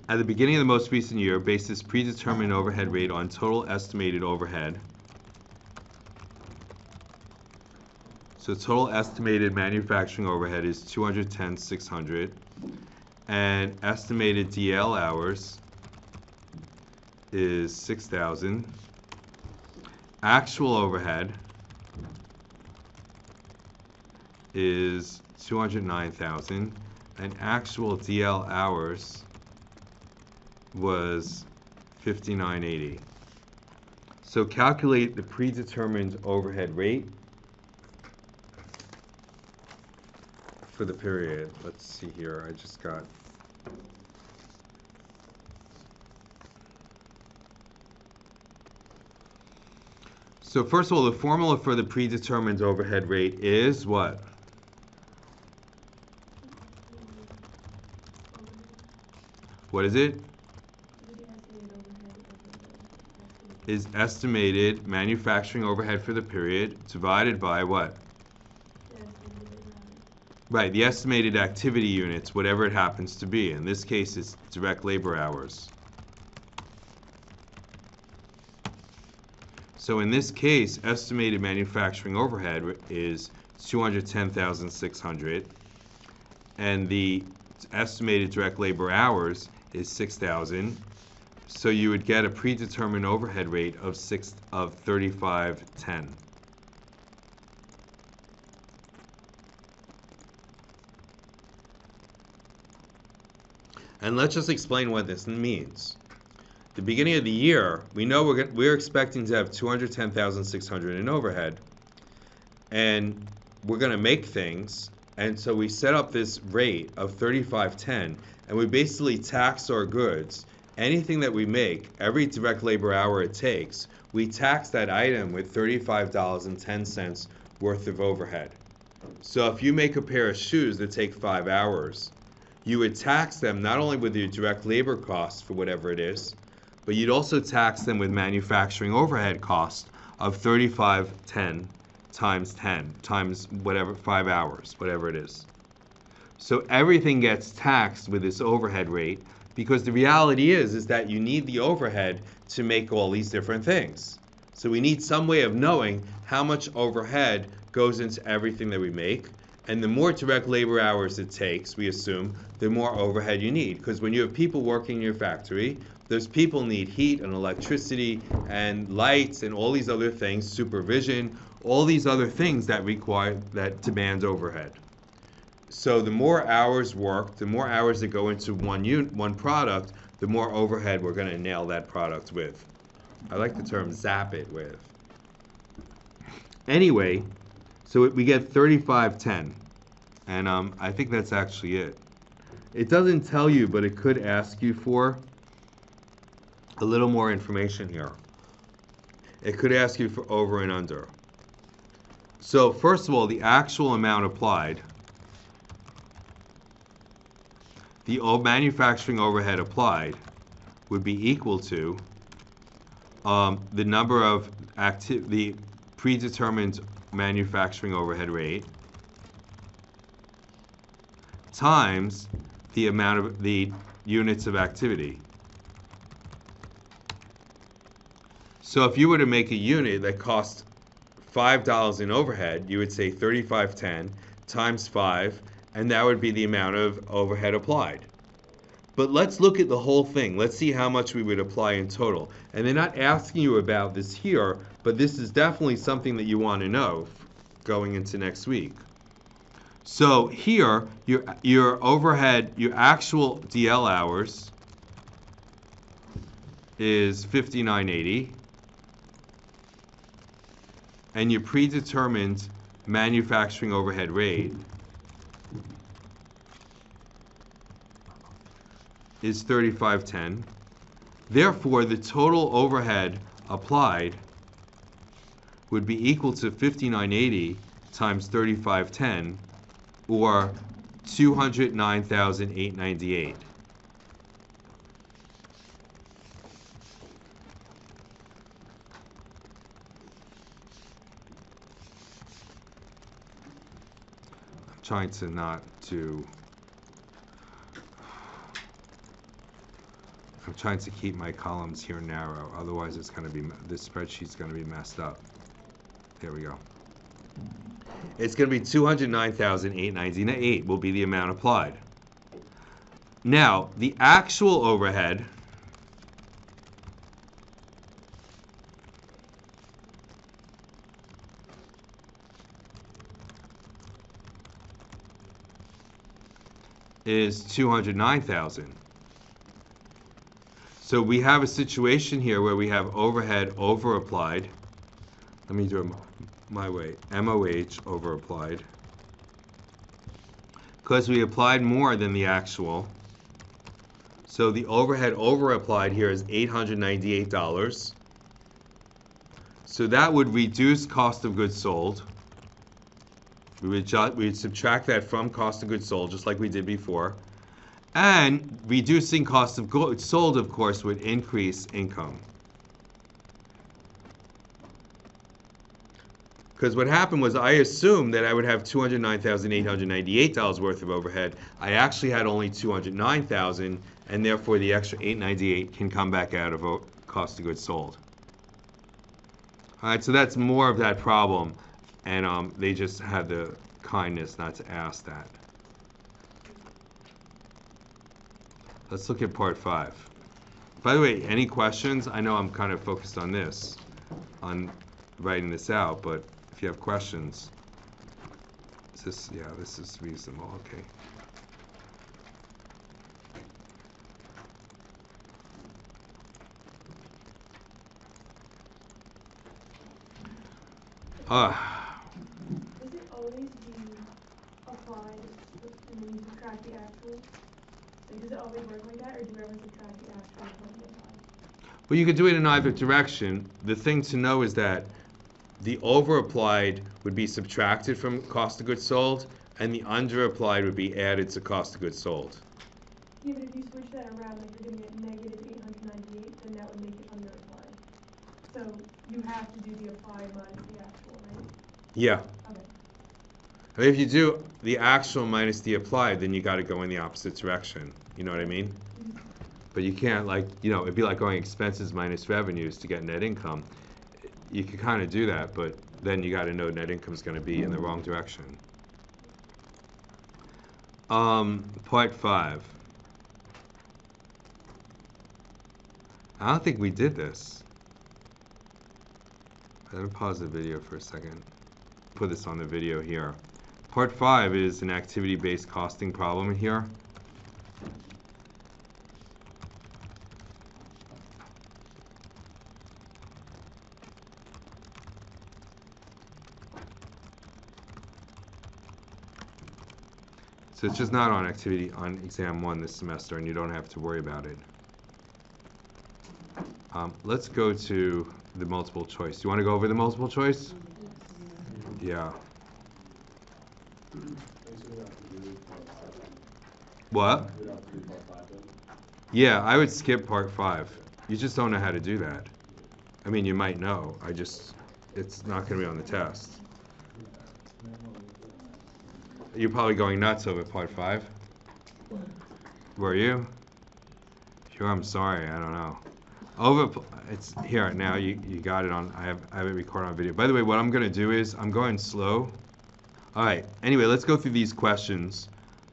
At the beginning of the most recent year, base this predetermined overhead rate on total estimated overhead. So total estimated manufacturing overhead is 210,600, and estimated DL hours is 6,000. Actual overhead is 209,000, and actual DL hours was 5980. So calculate the predetermined overhead rate for the period. Let's see here. I just got So first of all, the formula for the predetermined overhead rate is what? What is it? Is estimated manufacturing overhead for the period divided by what? Right, the estimated activity units, whatever it happens to be. In this case, it's direct labor hours. So in this case, estimated manufacturing overhead is 210,600, and the estimated direct labor hours is 6,000. So you would get a predetermined overhead rate of 3510. And let's just explain what this means. The beginning of the year, we know we're expecting to have 210,600 in overhead, and we're going to make things, and so we set up this rate of 3510, and we basically tax our goods. Anything that we make, every direct labor hour it takes, we tax that item with $35.10 worth of overhead. So if you make a pair of shoes that take 5 hours, you would tax them not only with your direct labor costs for whatever it is, but you'd also tax them with manufacturing overhead cost of 3510 times 10 times whatever 5 hours, whatever it is. So everything gets taxed with this overhead rate, because the reality is that you need the overhead to make all these different things. So we need some way of knowing how much overhead goes into everything that we make. And the more direct labor hours it takes, we assume, the more overhead you need. Because when you have people working in your factory, those people need heat and electricity and lights and all these other things, supervision, all these other things that demand overhead. So the more hours worked, the more hours that go into one product, the more overhead we're going to nail that product with. I like the term zap it with. Anyway, so we get 3510, and I think that's actually it. It doesn't tell you, but it could ask you for a little more information here. It could ask you for over and under. So first of all, the actual amount applied, the manufacturing overhead applied would be equal to the number of the predetermined manufacturing overhead rate times the amount of the units of activity. So if you were to make a unit that cost $5 in overhead, you would say 3510 times 5, and that would be the amount of overhead applied. But let's look at the whole thing. Let's see how much we would apply in total. And they're not asking you about this here, but this is definitely something that you want to know going into next week. So here, your overhead, your actual DL hours is 5980. And your predetermined manufacturing overhead rate is 3510. Therefore, the total overhead applied would be equal to 5980 times 3510, or 209,898. Trying to not to, I'm trying to keep my columns here narrow, otherwise it's going to be, this spreadsheet's going to be messed up. There we go. It's going to be 209,898 will be the amount applied. Now, the actual overhead is 209,000. So we have a situation here where we have overhead over applied. Let me do it my way. MOH over applied. Because we applied more than the actual. So the overhead over applied here is $898. So that would reduce cost of goods sold. We would subtract that from cost of goods sold, just like we did before. And reducing cost of goods sold, of course, would increase income. Because what happened was I assumed that I would have $209,898 worth of overhead. I actually had only $209,000, and therefore the extra $898 can come back out of cost of goods sold. All right, so that's more of that problem. And they just had the kindness not to ask that. Let's look at part 5. By the way, any questions? I know I'm kind of focused on this, on writing this out, but if you have questions, is this, yeah, this is reasonable, okay. Does it always be applied and then you subtract the actual? Like, does it always work like that, or do you ever subtract the actual from the applied? Well, you could do it in either direction. The thing to know is that the over applied would be subtracted from cost of goods sold, and the under applied would be added to cost of goods sold. Yeah, but if you switch that around, like you're going to get negative 898, then that would make it under applied. So you have to do the applied minus the actual, right? Yeah. Okay. I mean, if you do the actual minus the applied, then you got to go in the opposite direction. You know what I mean? Mm-hmm. But you can't, like, you know, it'd be like going expenses minus revenues to get net income. You could kind of do that, but then you got to know net income is going to be in the wrong direction. Part 5. I don't think we did this. Let me pause the video for a second. Put this on the video here. Part 5 is an activity-based costing problem here. So it's just not on activity on exam 1 this semester, and you don't have to worry about it. Let's go to the multiple choice. Do you want to go over the multiple choice? Yeah. What? Yeah, I would skip part 5. You just don't know how to do that. I mean, you might know. It's not going to be on the test. You're probably going nuts over part 5. Were you? Sure, I'm sorry. I don't know. It's here now. You got it on. I have it recorded on video. By the way, what I'm going to do is I'm going slow. All right. Anyway, let's go through these questions.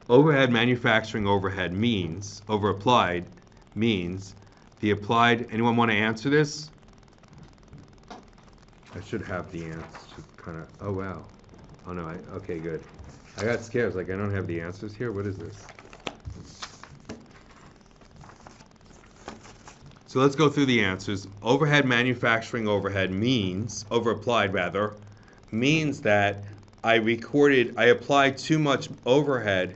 Overhead manufacturing overhead means over applied means the applied. Anyone want to answer this? I should have the answer. Kind of. Oh wow. Oh no. Okay, good. I got scared. I was like, I don't have the answers here. What is this? So let's go through the answers. Overhead manufacturing overhead means, overapplied rather, means that I applied too much overhead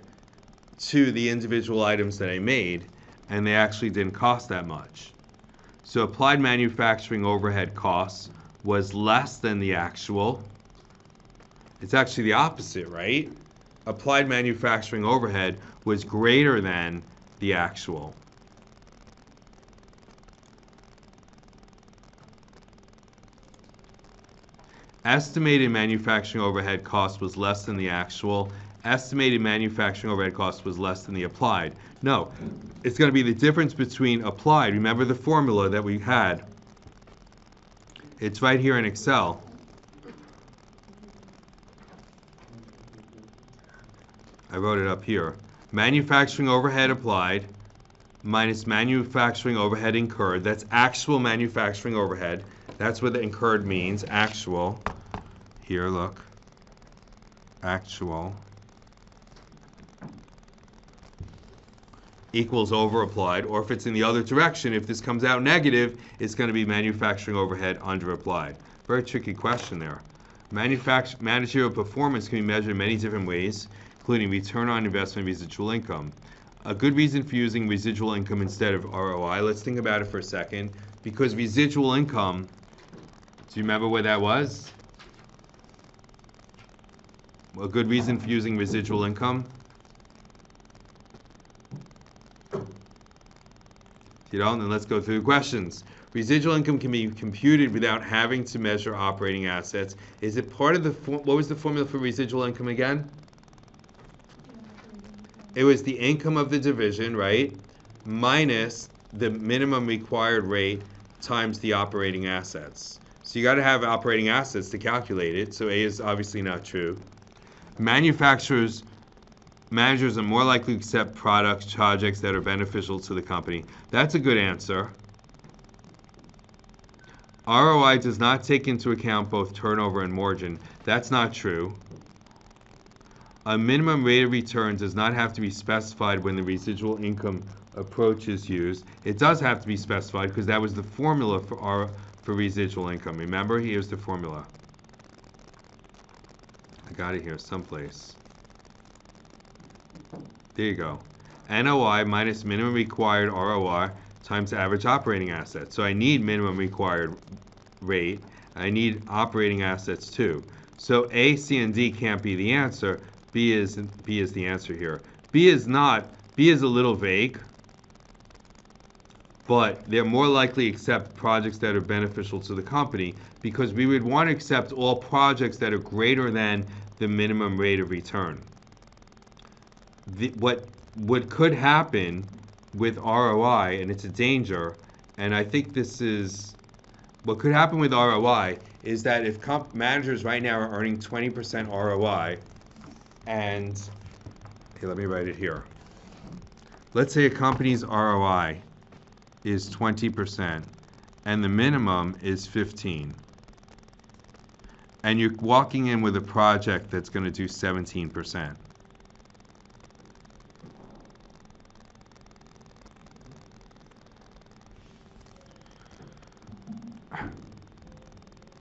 to the individual items that I made, and they actually didn't cost that much. So applied manufacturing overhead costs was less than the actual. It's actually the opposite, right? Applied manufacturing overhead was greater than the actual. Estimated manufacturing overhead cost was less than the actual. Estimated manufacturing overhead cost was less than the applied. No, it's going to be the difference between applied. Remember the formula that we had. It's right here in Excel. I wrote it up here. Manufacturing overhead applied minus manufacturing overhead incurred. That's actual manufacturing overhead. That's what the incurred means, actual. Here, look. Actual equals over applied, or if it's in the other direction, if this comes out negative, it's going to be manufacturing overhead under applied. Very tricky question there. Managerial performance can be measured in many different ways, including return on investment, residual income. A good reason for using residual income instead of ROI, let's think about it for a second, because residual income, do you remember what that was? A good reason for using residual income? You don't, then let's go through the questions. Residual income can be computed without having to measure operating assets. Is it part of the, what was the formula for residual income again? It was the income of the division, right? Minus the minimum required rate times the operating assets. So you got to have operating assets to calculate it, so A is obviously not true. Managers are more likely to accept projects that are beneficial to the company. That's a good answer. ROI does not take into account both turnover and margin. That's not true. A minimum rate of return does not have to be specified when the residual income approach is used. It does have to be specified because that was the formula for residual income. Remember, here's the formula. I got it here someplace. There you go. NOI minus minimum required ROI times average operating assets. So I need minimum required rate. I need operating assets too. So A, C, and D can't be the answer. B is the answer here. B is a little vague, but they're more likely to accept projects that are beneficial to the company because we would want to accept all projects that are greater than the minimum rate of return. What could happen with ROI, and it's a danger, and I think this is, what could happen with ROI is that if managers right now are earning 20% ROI, and, okay, let me write it here. Let's say a company's ROI is 20%, and the minimum is 15. And you're walking in with a project that's going to do 17%.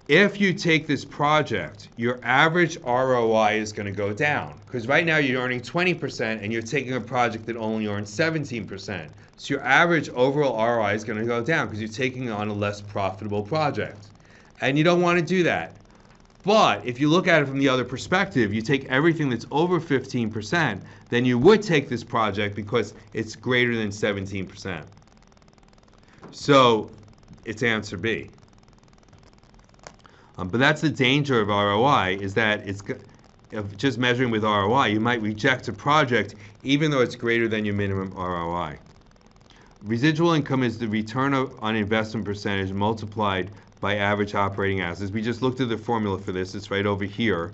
If you take this project, your average ROI is going to go down. Because right now you're earning 20% and you're taking a project that only earns 17%. So your average overall ROI is going to go down because you're taking on a less profitable project. And you don't want to do that. But if you look at it from the other perspective, you take everything that's over 15%, then you would take this project because it's greater than 17%. So it's answer B. But that's the danger of ROI, is that it's just measuring with ROI. You might reject a project even though it's greater than your minimum ROI. Residual income is the return on investment percentage multiplied by average operating assets. We just looked at the formula for this. It's right over here.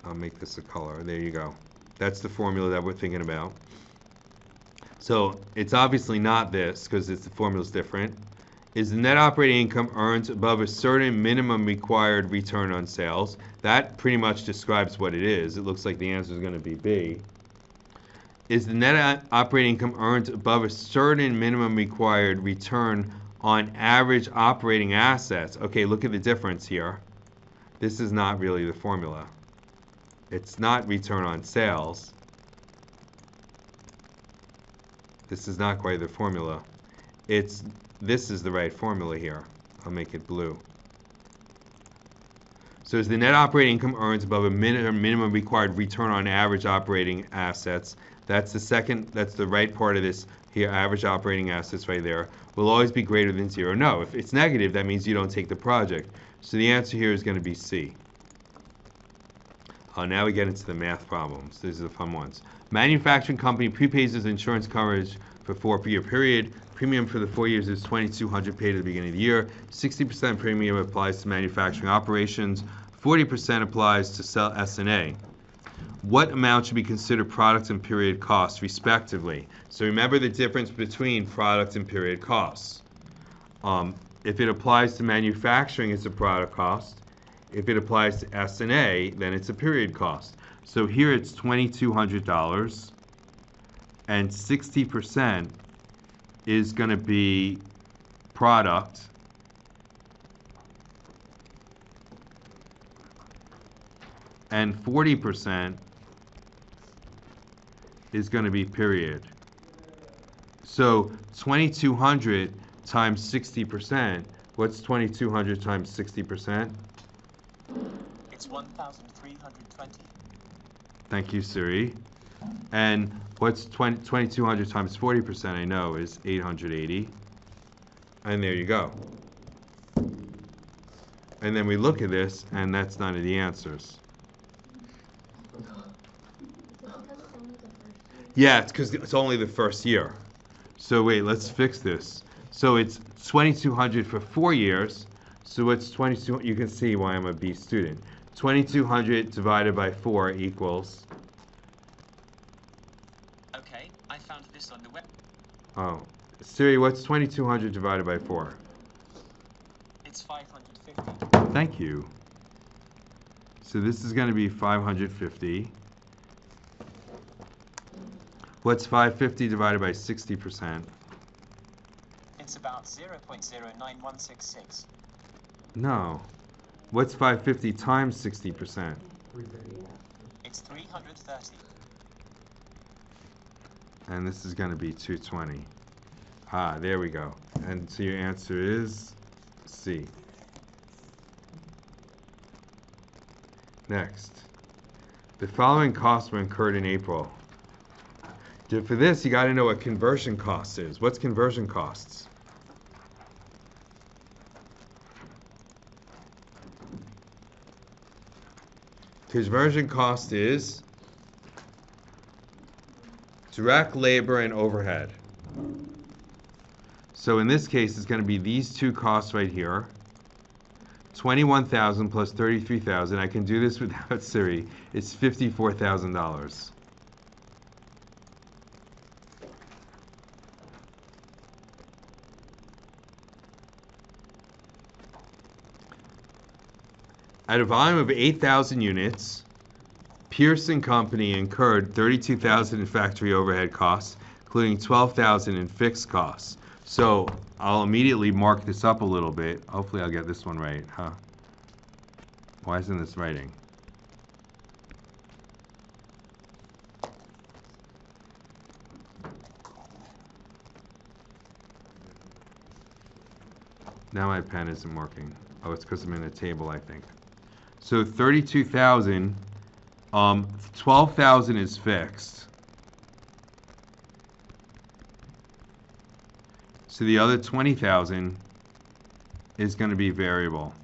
I'll make this a color. There you go. That's the formula that we're thinking about. So it's obviously not this because the formula's different. Is the net operating income earned above a certain minimum required return on sales? That pretty much describes what it is. It looks like the answer is going to be B. is the net operating income earned above a certain minimum required return on average operating assets. Okay, look at the difference here. This is not really the formula. It's not return on sales. This is not quite the formula. This is the right formula here. I'll make it blue. So is the net operating income earned above a minimum required return on average operating assets. That's the right part of this here, average operating assets right there, will always be greater than 0. No, if it's negative, that means you don't take the project. So the answer here is going to be C. Now we get into the math problems. These are the fun ones. Manufacturing company prepays its insurance coverage for 4-year period. Premium for the 4 years is $2,200 paid at the beginning of the year. 60% premium applies to manufacturing operations. 40% applies to S&A. What amount should be considered product and period costs, respectively? So remember the difference between product and period costs. If it applies to manufacturing, it's a product cost. If it applies to S&A, then it's a period cost. So here it's $2,200, and 60% is going to be product, and 40% is going to be period. So 2,200 times 60%, what's 2,200 times 60%? It's 1,320. Thank you, Siri. And what's 2,200 times 40%, I know, is 880. And there you go. And then we look at this, and that's none of the answers. Yeah, it's because it's only the first year. So wait, let's fix this. So it's 2,200 for 4 years. So what's 22? You can see why I'm a B student. 2,200 divided by 4 equals. Okay, I found this on the web. Oh, Siri, what's 2,200 divided by 4? It's 550. Thank you. So this is going to be 550. What's 550 divided by 60%? It's about 0.09166. No. What's 550 times 60%? 350. It's 330. And this is going to be 220. Ah, there we go. And so your answer is C. Next. The following costs were incurred in April. For this, you got to know what conversion costs is. What's conversion costs? Conversion cost is direct labor and overhead. So in this case, it's going to be these two costs right here. 21,000 plus 33,000. I can do this without Siri. It's $54,000. At a volume of 8,000 units, Pearson Company incurred 32,000 in factory overhead costs, including 12,000 in fixed costs. So I'll immediately mark this up a little bit. Hopefully I'll get this one right, huh? Why isn't this writing? Now my pen isn't working. Oh, it's because I'm in a table, I think. So 32,000, 12,000 is fixed. So the other 20,000 is going to be variable.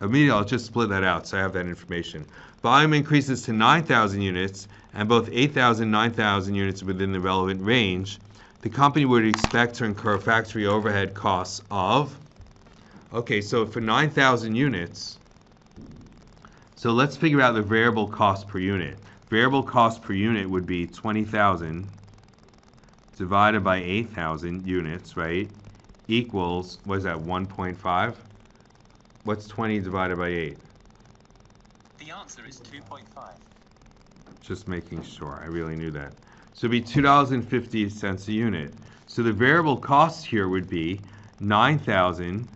Immediately, I'll just split that out so I have that information. Volume increases to 9,000 units, and both 8,000 and 9,000 units within the relevant range. The company would expect to incur factory overhead costs of, okay, so for 9,000 units, so let's figure out the variable cost per unit. Variable cost per unit would be 20,000 divided by 8,000 units, right? Equals, what is that, 1.5? What's 20 divided by 8? The answer is 2.5. Just making sure. I really knew that. So it'd be $2.50 a unit. So the variable cost here would be 9,000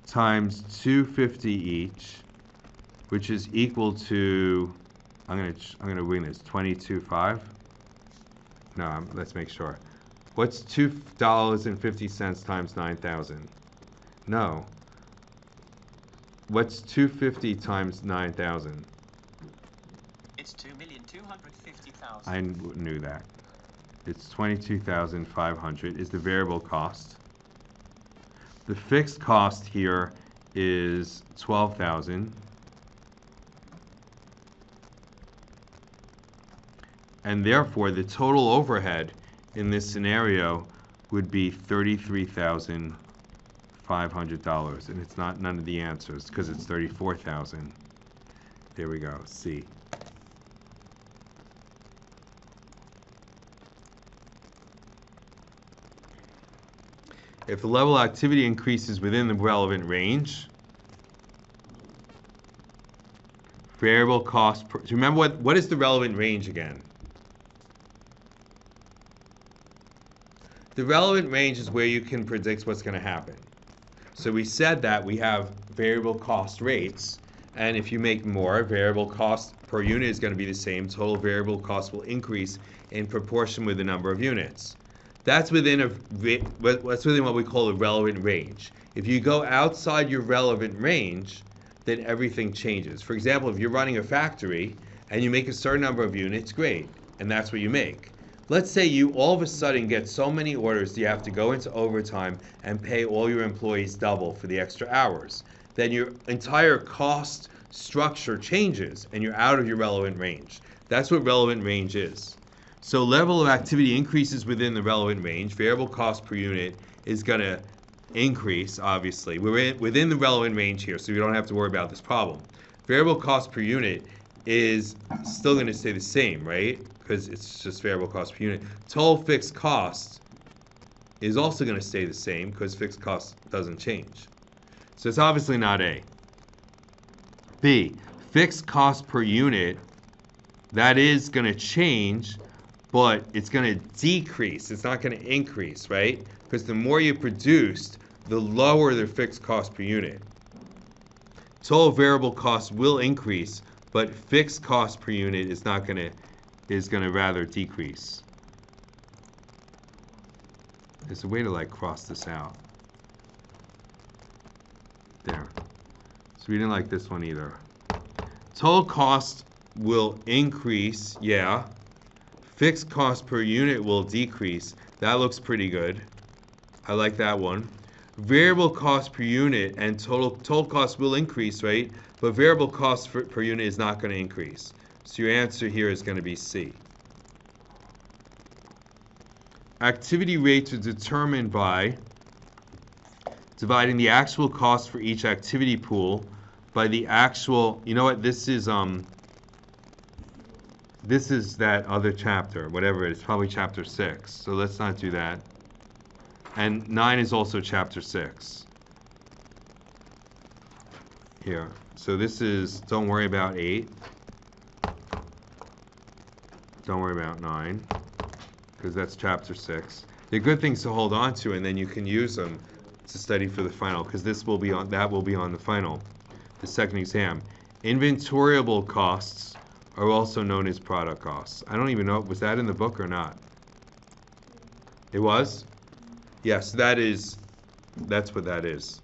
times 250 each, which is equal to, I'm gonna wing this, 22.5. No, let's make sure. What's $2.50 times 9,000? No. What's 250 times 9,000? It's 2,250,000. I knew that. It's 22,500 is the variable cost. The fixed cost here is 12,000. And therefore, the total overhead in this scenario would be $33,500. And it's not none of the answers because it's 34,000. There we go, C. If the level of activity increases within the relevant range, variable cost per, do you remember what is the relevant range again? The relevant range is where you can predict what's going to happen. So we said that we have variable cost rates, and if you make more, variable cost per unit is going to be the same. Total variable cost will increase in proportion with the number of units. That's within what's within what we call a relevant range. If you go outside your relevant range, then everything changes. For example, if you're running a factory and you make a certain number of units, great, and that's what you make. Let's say you all of a sudden get so many orders that you have to go into overtime and pay all your employees double for the extra hours. Then your entire cost structure changes and you're out of your relevant range. That's what relevant range is. So level of activity increases within the relevant range. Variable cost per unit is going to increase, obviously. We're within the relevant range here, so we don't have to worry about this problem. Variable cost per unit is still going to stay the same, right? Because it's just variable cost per unit. Total fixed cost is also going to stay the same because fixed cost doesn't change. So it's obviously not A. B, fixed cost per unit, that is going to change, but it's going to decrease. It's not going to increase, right? Because the more you produced, the lower the fixed cost per unit. Total variable cost will increase, but fixed cost per unit is not going to rather decrease. There's a way to like cross this out. There. So we didn't like this one either. Total cost will increase, yeah. Fixed cost per unit will decrease. That looks pretty good. I like that one. Variable cost per unit and total cost will increase, right? But variable cost per unit is not going to increase. So your answer here is going to be C. Activity rates are determined by dividing the actual cost for each activity pool by the actual, you know what, this is that other chapter, whatever it is, probably chapter 6. So let's not do that. And 9 is also chapter 6. Here. So this is, don't worry about 8. Don't worry about 9, because that's chapter 6. They're good things to hold on to, and then you can use them to study for the final, because that will be on the final, the second exam. Inventoriable costs are also known as product costs. I don't even know, was that in the book or not? It was? Yes, that's what that is.